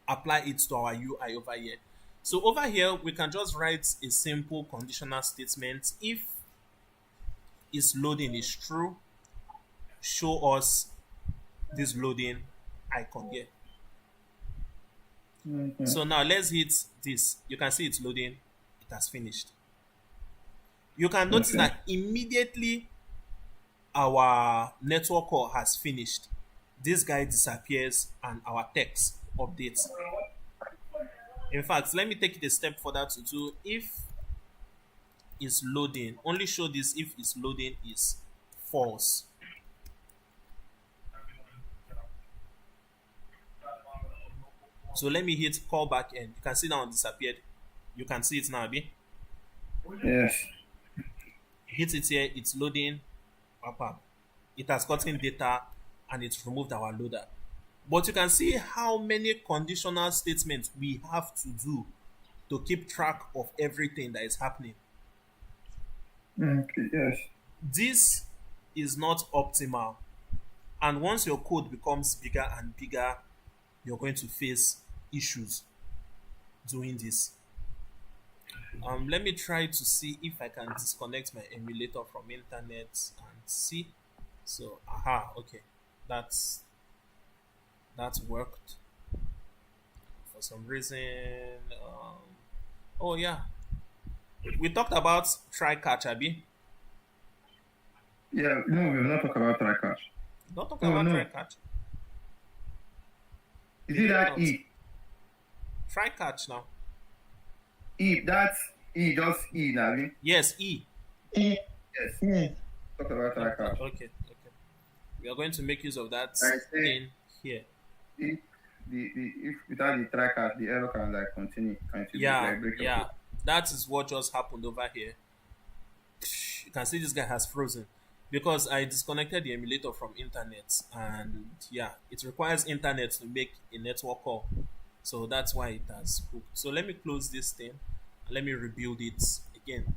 apply it to our UI over here. So over here we can just write a simple conditional statement. If is loading is true, show us this loading icon here. Okay. So now let's hit this. You can see it's loading. It has finished. You can notice Okay. that immediately our network call has finished. This guy disappears and our text updates. In fact, let me take it a step further to do if is loading. Only show this if is loading is false. So let me hit call back end. You can see now it disappeared. You can see it now, Abi. Yes. Hit it here, it's loading. Up. It has gotten data and it's removed our loader. But you can see how many conditional statements we have to do to keep track of everything that is happening. Okay. Yes. This is not optimal. And once your code becomes bigger and bigger, you're going to face issues doing this. Let me try to see if I can disconnect my emulator from internet and see. So, okay, that's worked for some reason. Oh yeah, we talked about try catch, Abi. Yeah. No, we've not talked about try catch. Don't talk Oh about try no. catch. Is Did it we that not? E? Try catch now. E. That's E. Just E. Navi. Yes, E. Eh, Yes. yes. Talk about try catch. Okay. We are going to make use of that I say thing here. if if without the try catch, the error can like continue Yeah, like break your yeah. code. That is what just happened over here. You can see this guy has frozen because I disconnected the emulator from internet, and yeah, it requires internet to make a network call. So that's why it has hooked. So let me close this thing. Let me rebuild it again.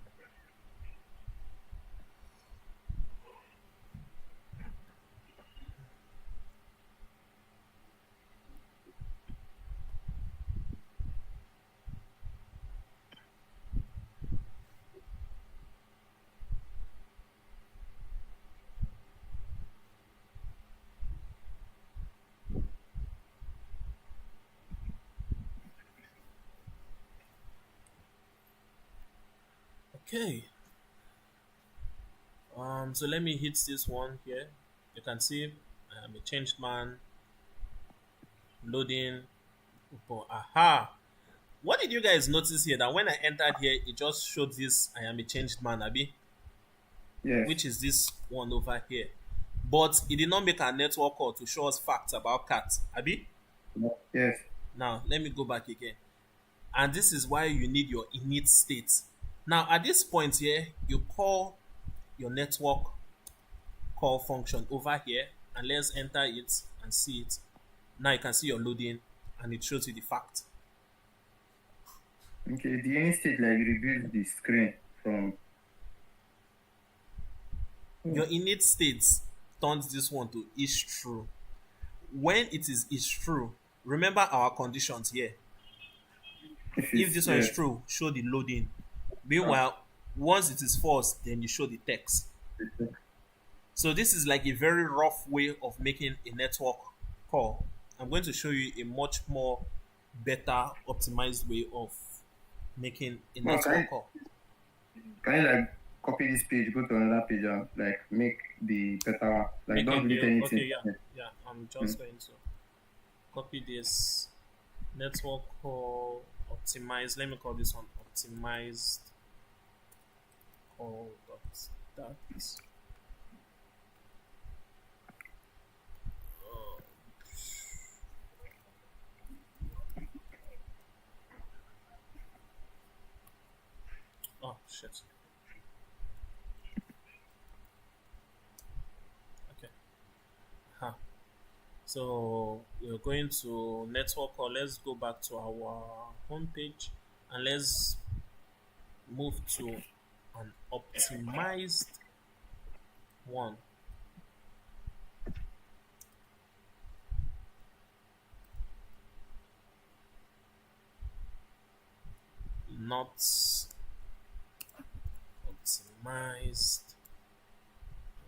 Okay. So let me hit this one here. You can see I am a changed man. Loading. Oh, aha. What did you guys notice here? That when I entered here, it just showed this I am a changed man, Abi, Yes. which is this one over here. But it did not make a network call to show us facts about cats, Abi. Yes. Now let me go back again. And this is why you need your init state. Now at this point here, you call your network call function over here and let's enter it and see it. Now you can see your loading and it shows you the fact. Okay. The any state like rebuild the screen from. Your init state turns this one to is true. when it is true, remember our conditions here. If If it's this one is yes. true, show the loading. Meanwhile, once it is false, then you show the text. So this is like a very rough way of making a network call. I'm going to show you a much more better optimized way of making a Well, network call. can you like copy this page, go to another page and like make the better one? Like don't Making delete the anything. okay, yeah. I'm just going to copy this network call optimize. Let me call this one optimized call dot that. Oh shit. Okay. Huh. So we're going to network call. Let's go back to our home page and let's move to an optimized one. Not optimized.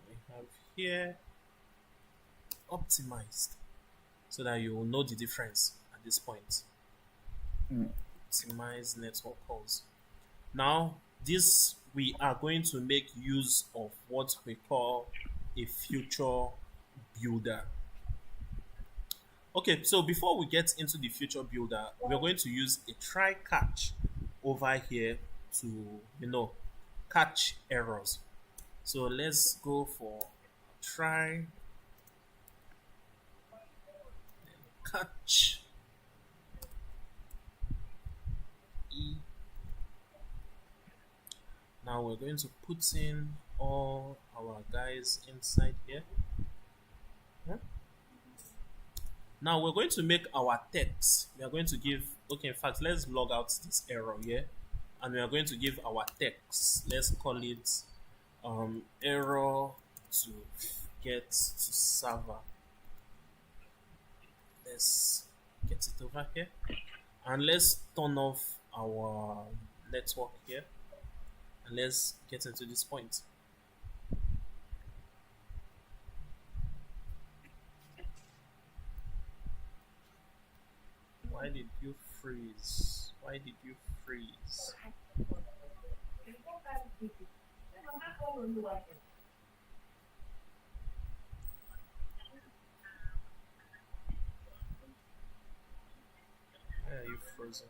We have here optimized so that you will know the difference at this point. Optimize network calls. Now, this we are going to make use of what we call a future builder. Okay, so before we get into the future builder, we're going to use a try catch over here to, catch errors. So let's go for try catch e. Now we're going to put in all our guys inside here. Yeah. Now we're going to make our text. We are going to give, okay, in fact, let's log out this error here. And we are going to give our text. Let's call it error to get to server. Let's get it over here. And let's turn off our network here. And let's get into this point. Why did you freeze? Why did you freeze? Why are you frozen?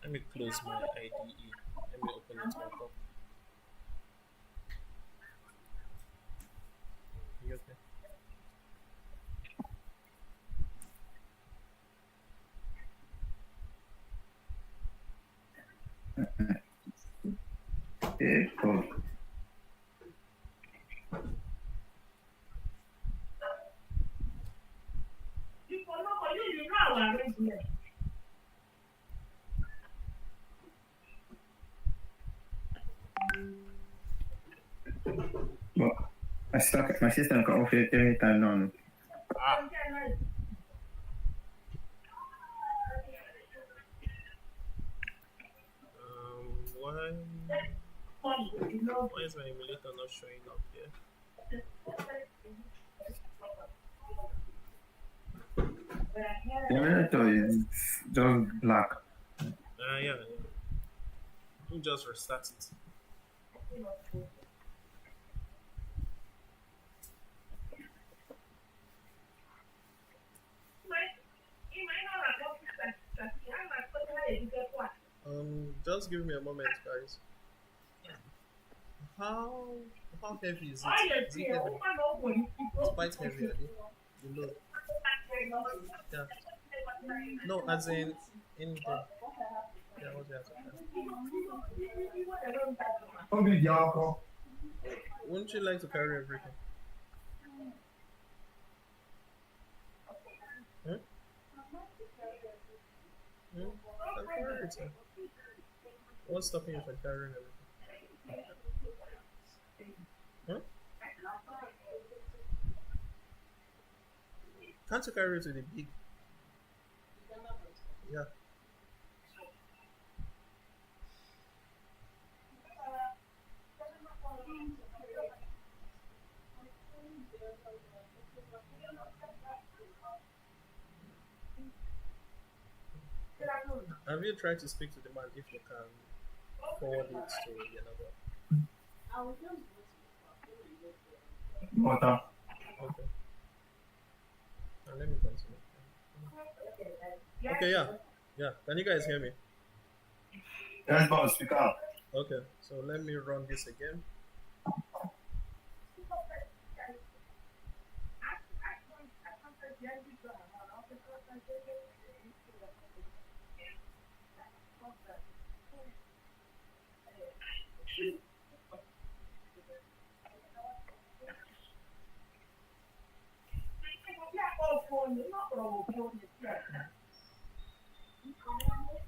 Let me close my IDE. Let me open it back up. You okay? Okay, cool. But my system can off it anytime now. Ah, why? Why is my emulator not showing up here? The monitor is just black. Yeah. Let me just restart it. Just give me a moment, guys. How heavy is it? Is it heavy? It's quite heavy, I think. The load. Yeah. No, as in the. Yeah, what do you have to say? Wouldn't you like to carry everything? Hmm? I'll carry everything. What's stopping you from carrying everything? Huh? Can't you carry it to the big? Yeah. Have you tried to speak to the man if you can forward it to the number? Water. Okay. Let me continue. Okay, yeah. Yeah. Can you guys hear me? Yes, boss, speak up. Okay. So let me run this again.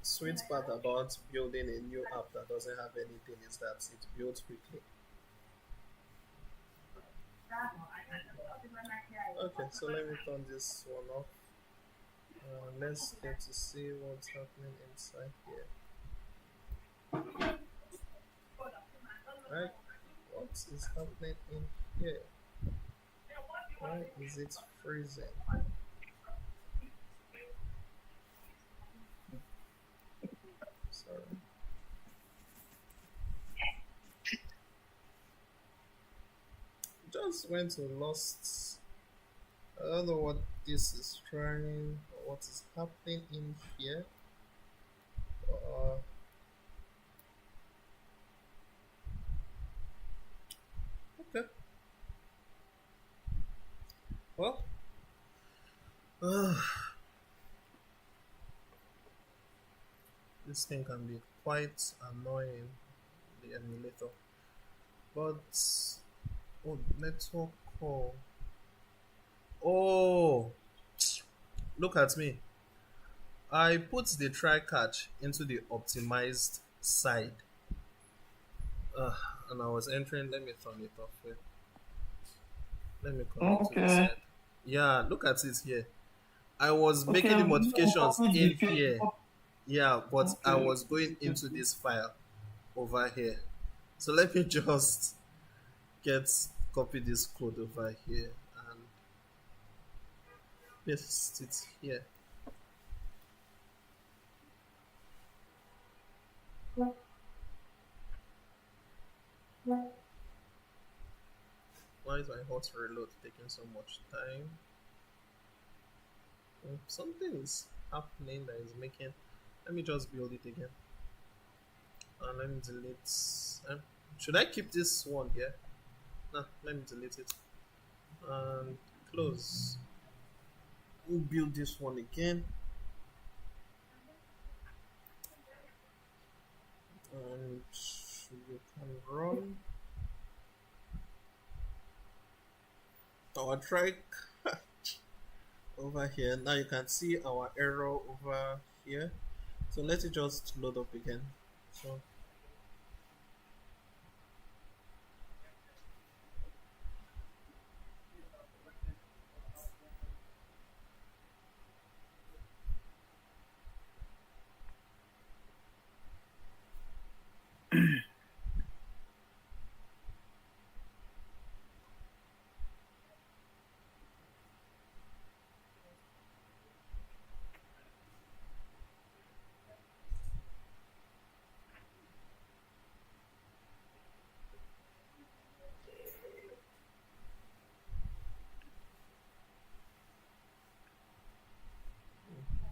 Sweet part about building a new app that doesn't have anything is that it builds quickly. Okay, so let me turn this one off. Let's get to see what's happening inside here. Right? What is happening in here? Why is it freezing? Sorry. Just went to lost. I don't know what this is trying or what is happening in here. Uh, okay. Well, this thing can be quite annoying, the emulator. But oh, network call. Oh, look at me. I put the try catch into the optimized side. Uh, and I was entering. Let me turn it off here. Let me connect to this Okay. side. Yeah, look at it here. I was making the Okay, you modifications copy in the here. Yeah, but I okay. was going into this file over here. So let me just get copy this code over here and paste it here. Why is my hot reload taking so much time? Something is happening that is making. Let me just build it again. And let me delete. Should I keep this one here? No, let me delete it. And close. We'll build this one again. And you can run our try over here. Now you can see our error over here. So let it just load up again. So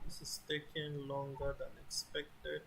this is taking longer than expected.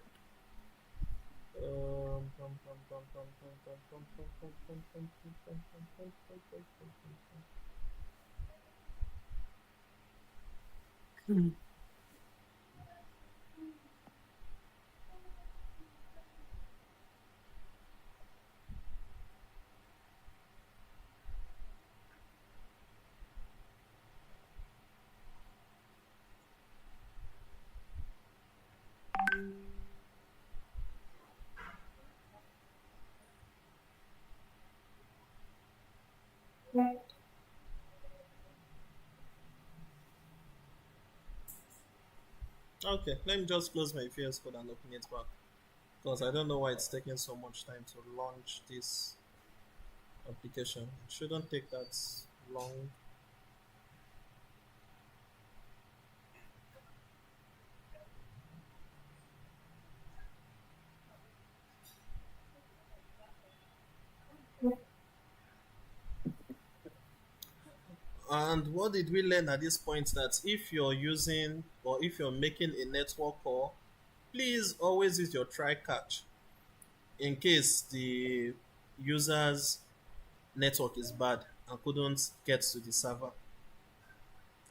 Okay, let me just close my VS Code and open it back because I don't know why it's taking so much time to launch this application. It shouldn't take that long. And what did we learn at this point? That if you're using or if you're making a network call, please always use your try catch in case the user's network is bad and couldn't get to the server.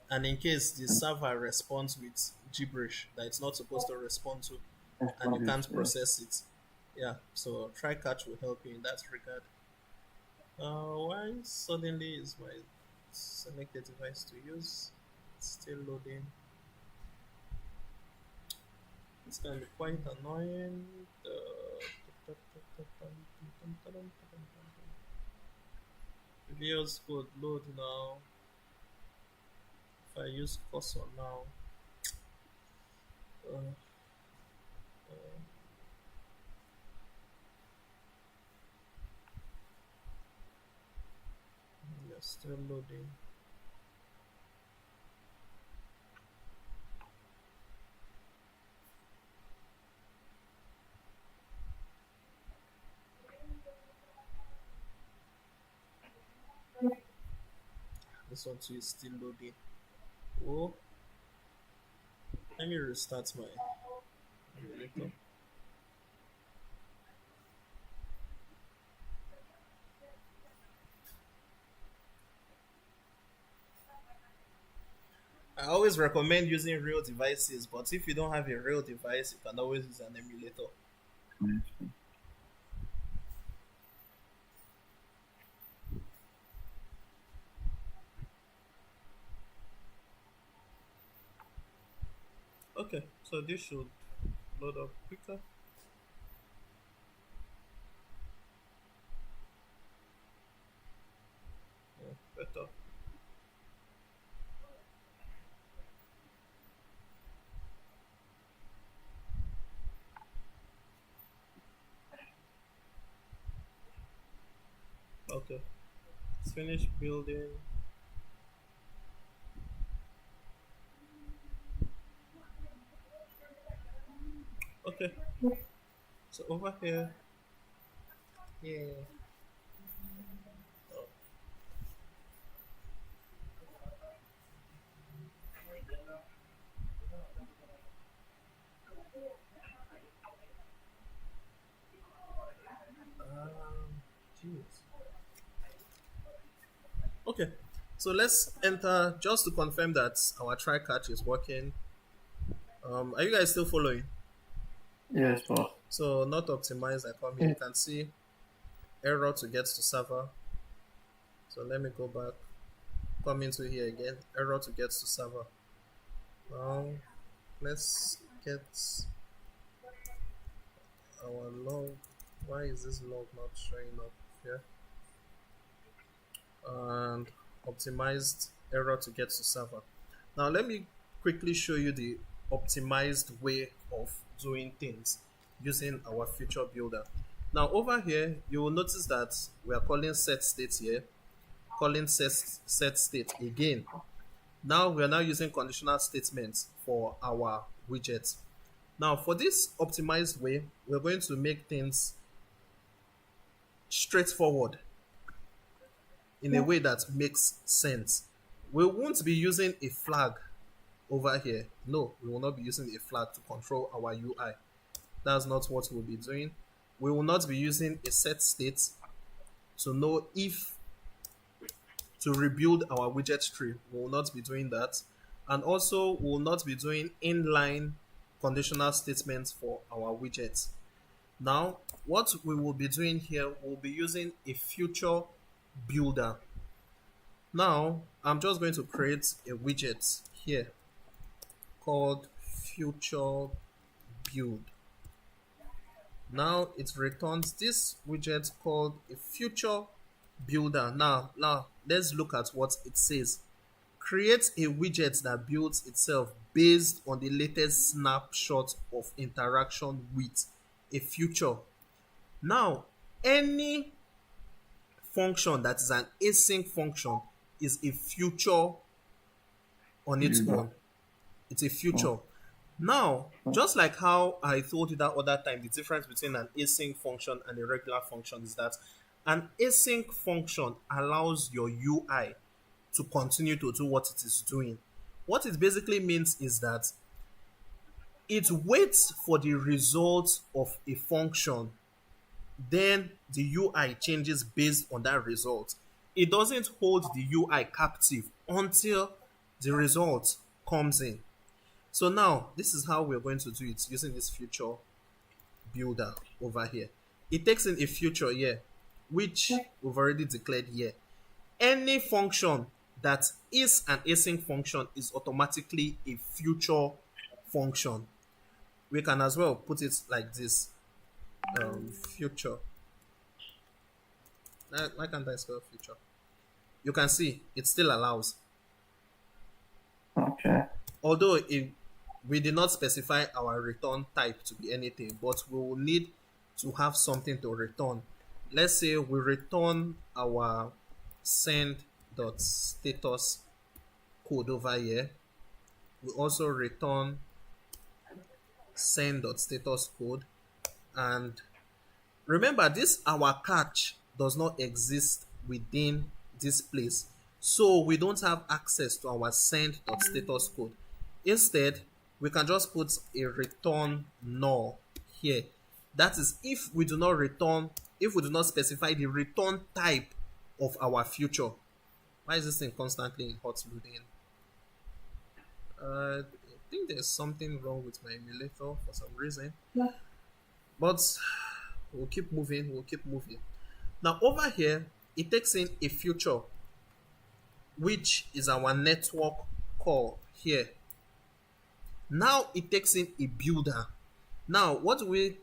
And in case the server responds with gibberish that it's not supposed to respond to and you can't Yeah. process it. Yeah, so try catch will help you in that regard. Why suddenly is my selected device to use? It's still loading. It's gonna be quite annoying. VS Code load now. If I use cursor now, uh, yeah, still loading. This one too is still loading. Oh, let me restart my emulator. I always recommend using real devices, but if you don't have a real device, you can always use an emulator. Okay, so this should load up quicker. Yeah, better. Okay, let's finish building. Okay, so over here, yeah. Oh, jeez. Okay, so let's enter just to confirm that our try catch is working. Are you guys still following? Yes, boss. So not optimized. I come here. You can see error to get to server. So let me go back. Come into here again. Error to get to server. Now let's get our log. Why is this log not showing up here? And optimized error to get to server. Now let me quickly show you the optimized way of doing things using our future builder. Now over here, you will notice that we are calling set state here, calling set state again. Now we are now using conditional statements for our widget. Now for this optimized way, we're going to make things straightforward in a way that makes sense. We won't be using a flag over here. No, we will not be using a flag to control our UI. That's not what we'll be doing. We will not be using a set state to know if to rebuild our widget tree. We will not be doing that. And also, we will not be doing inline conditional statements for our widgets. Now, what we will be doing here, we'll be using a future builder. Now, I'm just going to create a widget here called future build. Now it returns this widget called a future builder. Now let's look at what it says. Create a widget that builds itself based on the latest snapshot of interaction with a future. Now, any function that is an async function is a future on its User. own. It's a future. Now, just like how I told you that other time, the difference between an async function and a regular function is that an async function allows your UI to continue to do what it is doing. What it basically means is that it waits for the result of a function, then the UI changes based on that result. It doesn't hold the UI captive until the result comes in. So now, this is how we're going to do it using this future builder over here. It takes in a future here, which we've already declared here. Any function that is an async function is automatically a future function. We can as well put it like this, future. Why can't I spell future? You can see it still allows. Okay. Although we did not specify our return type to be anything, but we will need to have something to return. Let's say we return our send.status code over here. We also return send.status code. And remember, this our catch does not exist within this place. So we don't have access to our send.status code. Instead, we can just put a return null here. That is if we do not specify the return type of our future. Why is this thing constantly in hot loading? I think there's something wrong with my emulator for some reason. Yeah. But we'll keep moving. Now over here, it takes in a future, which is our network call here. Now it takes in a builder. Now what are we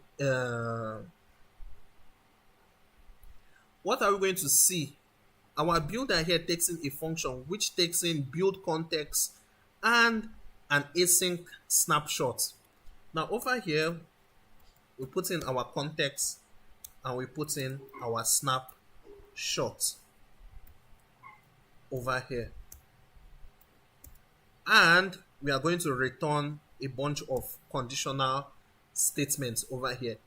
going to see? Our builder here takes in a function which takes in build context and an async snapshot. Now over here, we put in our context and we put in our snapshot over here. And we are going to return a bunch of conditional statements over here.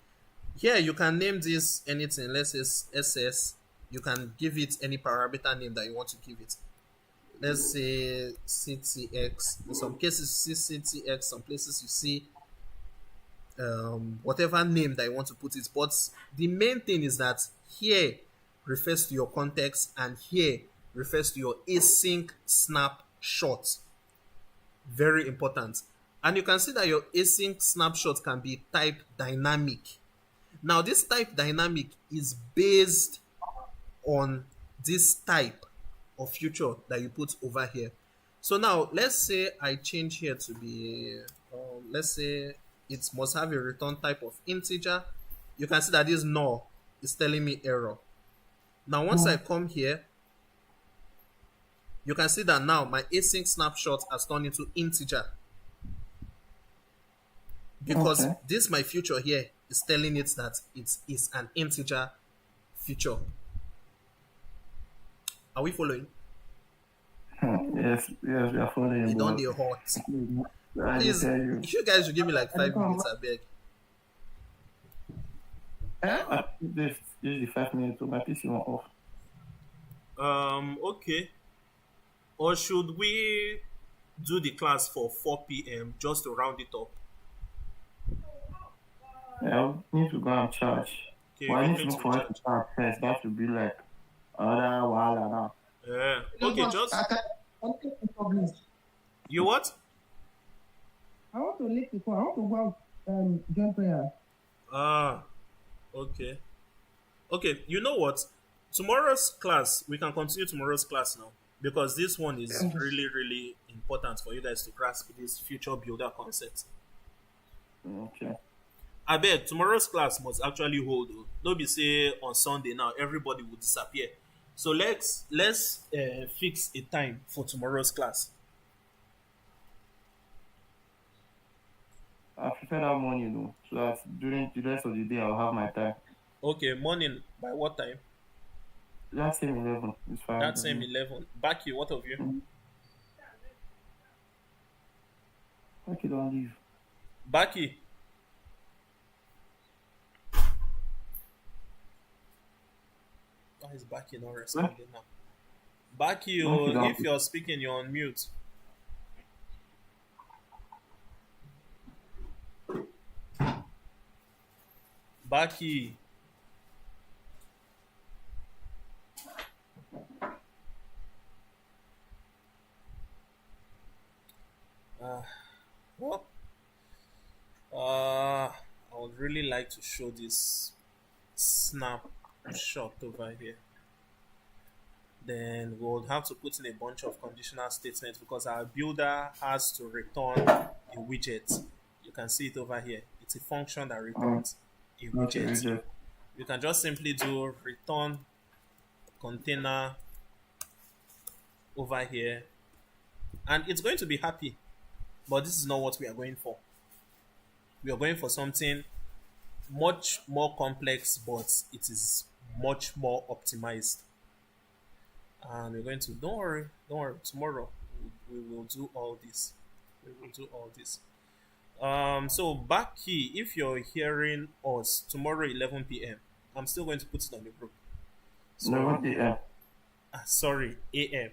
Here you can name this anything. Let's say SS. You can give it any parameter name that you want to give it. Let's say CTX. In some cases you see CTX, some places you see whatever name that you want to put it. But the main thing is that here refers to your context and here refers to your async snapshot. Very important. And you can see that your async snapshot can be type dynamic. Now this type dynamic is based on this type of future that you put over here. So now let's say I change here to be let's say it must have a return type of integer. You can see that this null is telling me error. Now once I come here, you can see that now my async snapshot has turned into integer, because this my future here is telling it that it is an integer feature. Are we following? Yes, we are following. We don't do hot. Please, you guys should give me like 5 minutes, I beg. This is the 5 minutes to my PC went off. Okay. Or should we do the class for 4 p.m. just to round it up? Yeah, I need to go and charge. Okay, Well, I you need to need look to for it charge. to charge first. That should be like another while now. Yeah. Okay, just you what? I want to leave before. I want to go out join prayer. Okay. Okay, you know what? Tomorrow's class, we can continue tomorrow's class now, because this one is really, really important for you guys to grasp this future builder concept. Okay. I beg, tomorrow's class must actually hold. No be say on Sunday now everybody will disappear. So let's fix a time for tomorrow's class. I prefer that morning though, so that during the rest of the day I'll have my time. Okay, morning by what time? That same 11 is fine That with same me. 11. Baki, what of you? Mm. Okay, don't leave. Baki, why is Baki not Well, responding now? Baki, okay, don't if leave. you're speaking, you're on mute. Baki, uh, well, I would really like to show this snapshot over here. Then we'll have to put in a bunch of conditional statements because our builder has to return a widget. You can see it over here. It's a function that Oh, returns a okay, widget. reject. You can just simply do return container over here and it's going to be happy. But this is not what we are going for. We are going for something much more complex, but it is much more optimized. And we're going to don't worry, tomorrow we will do all this. We will do all this. So Baki, if you're hearing us tomorrow 11 p.m., I'm still going to put it on the group. So 11 a.m. sorry, AM.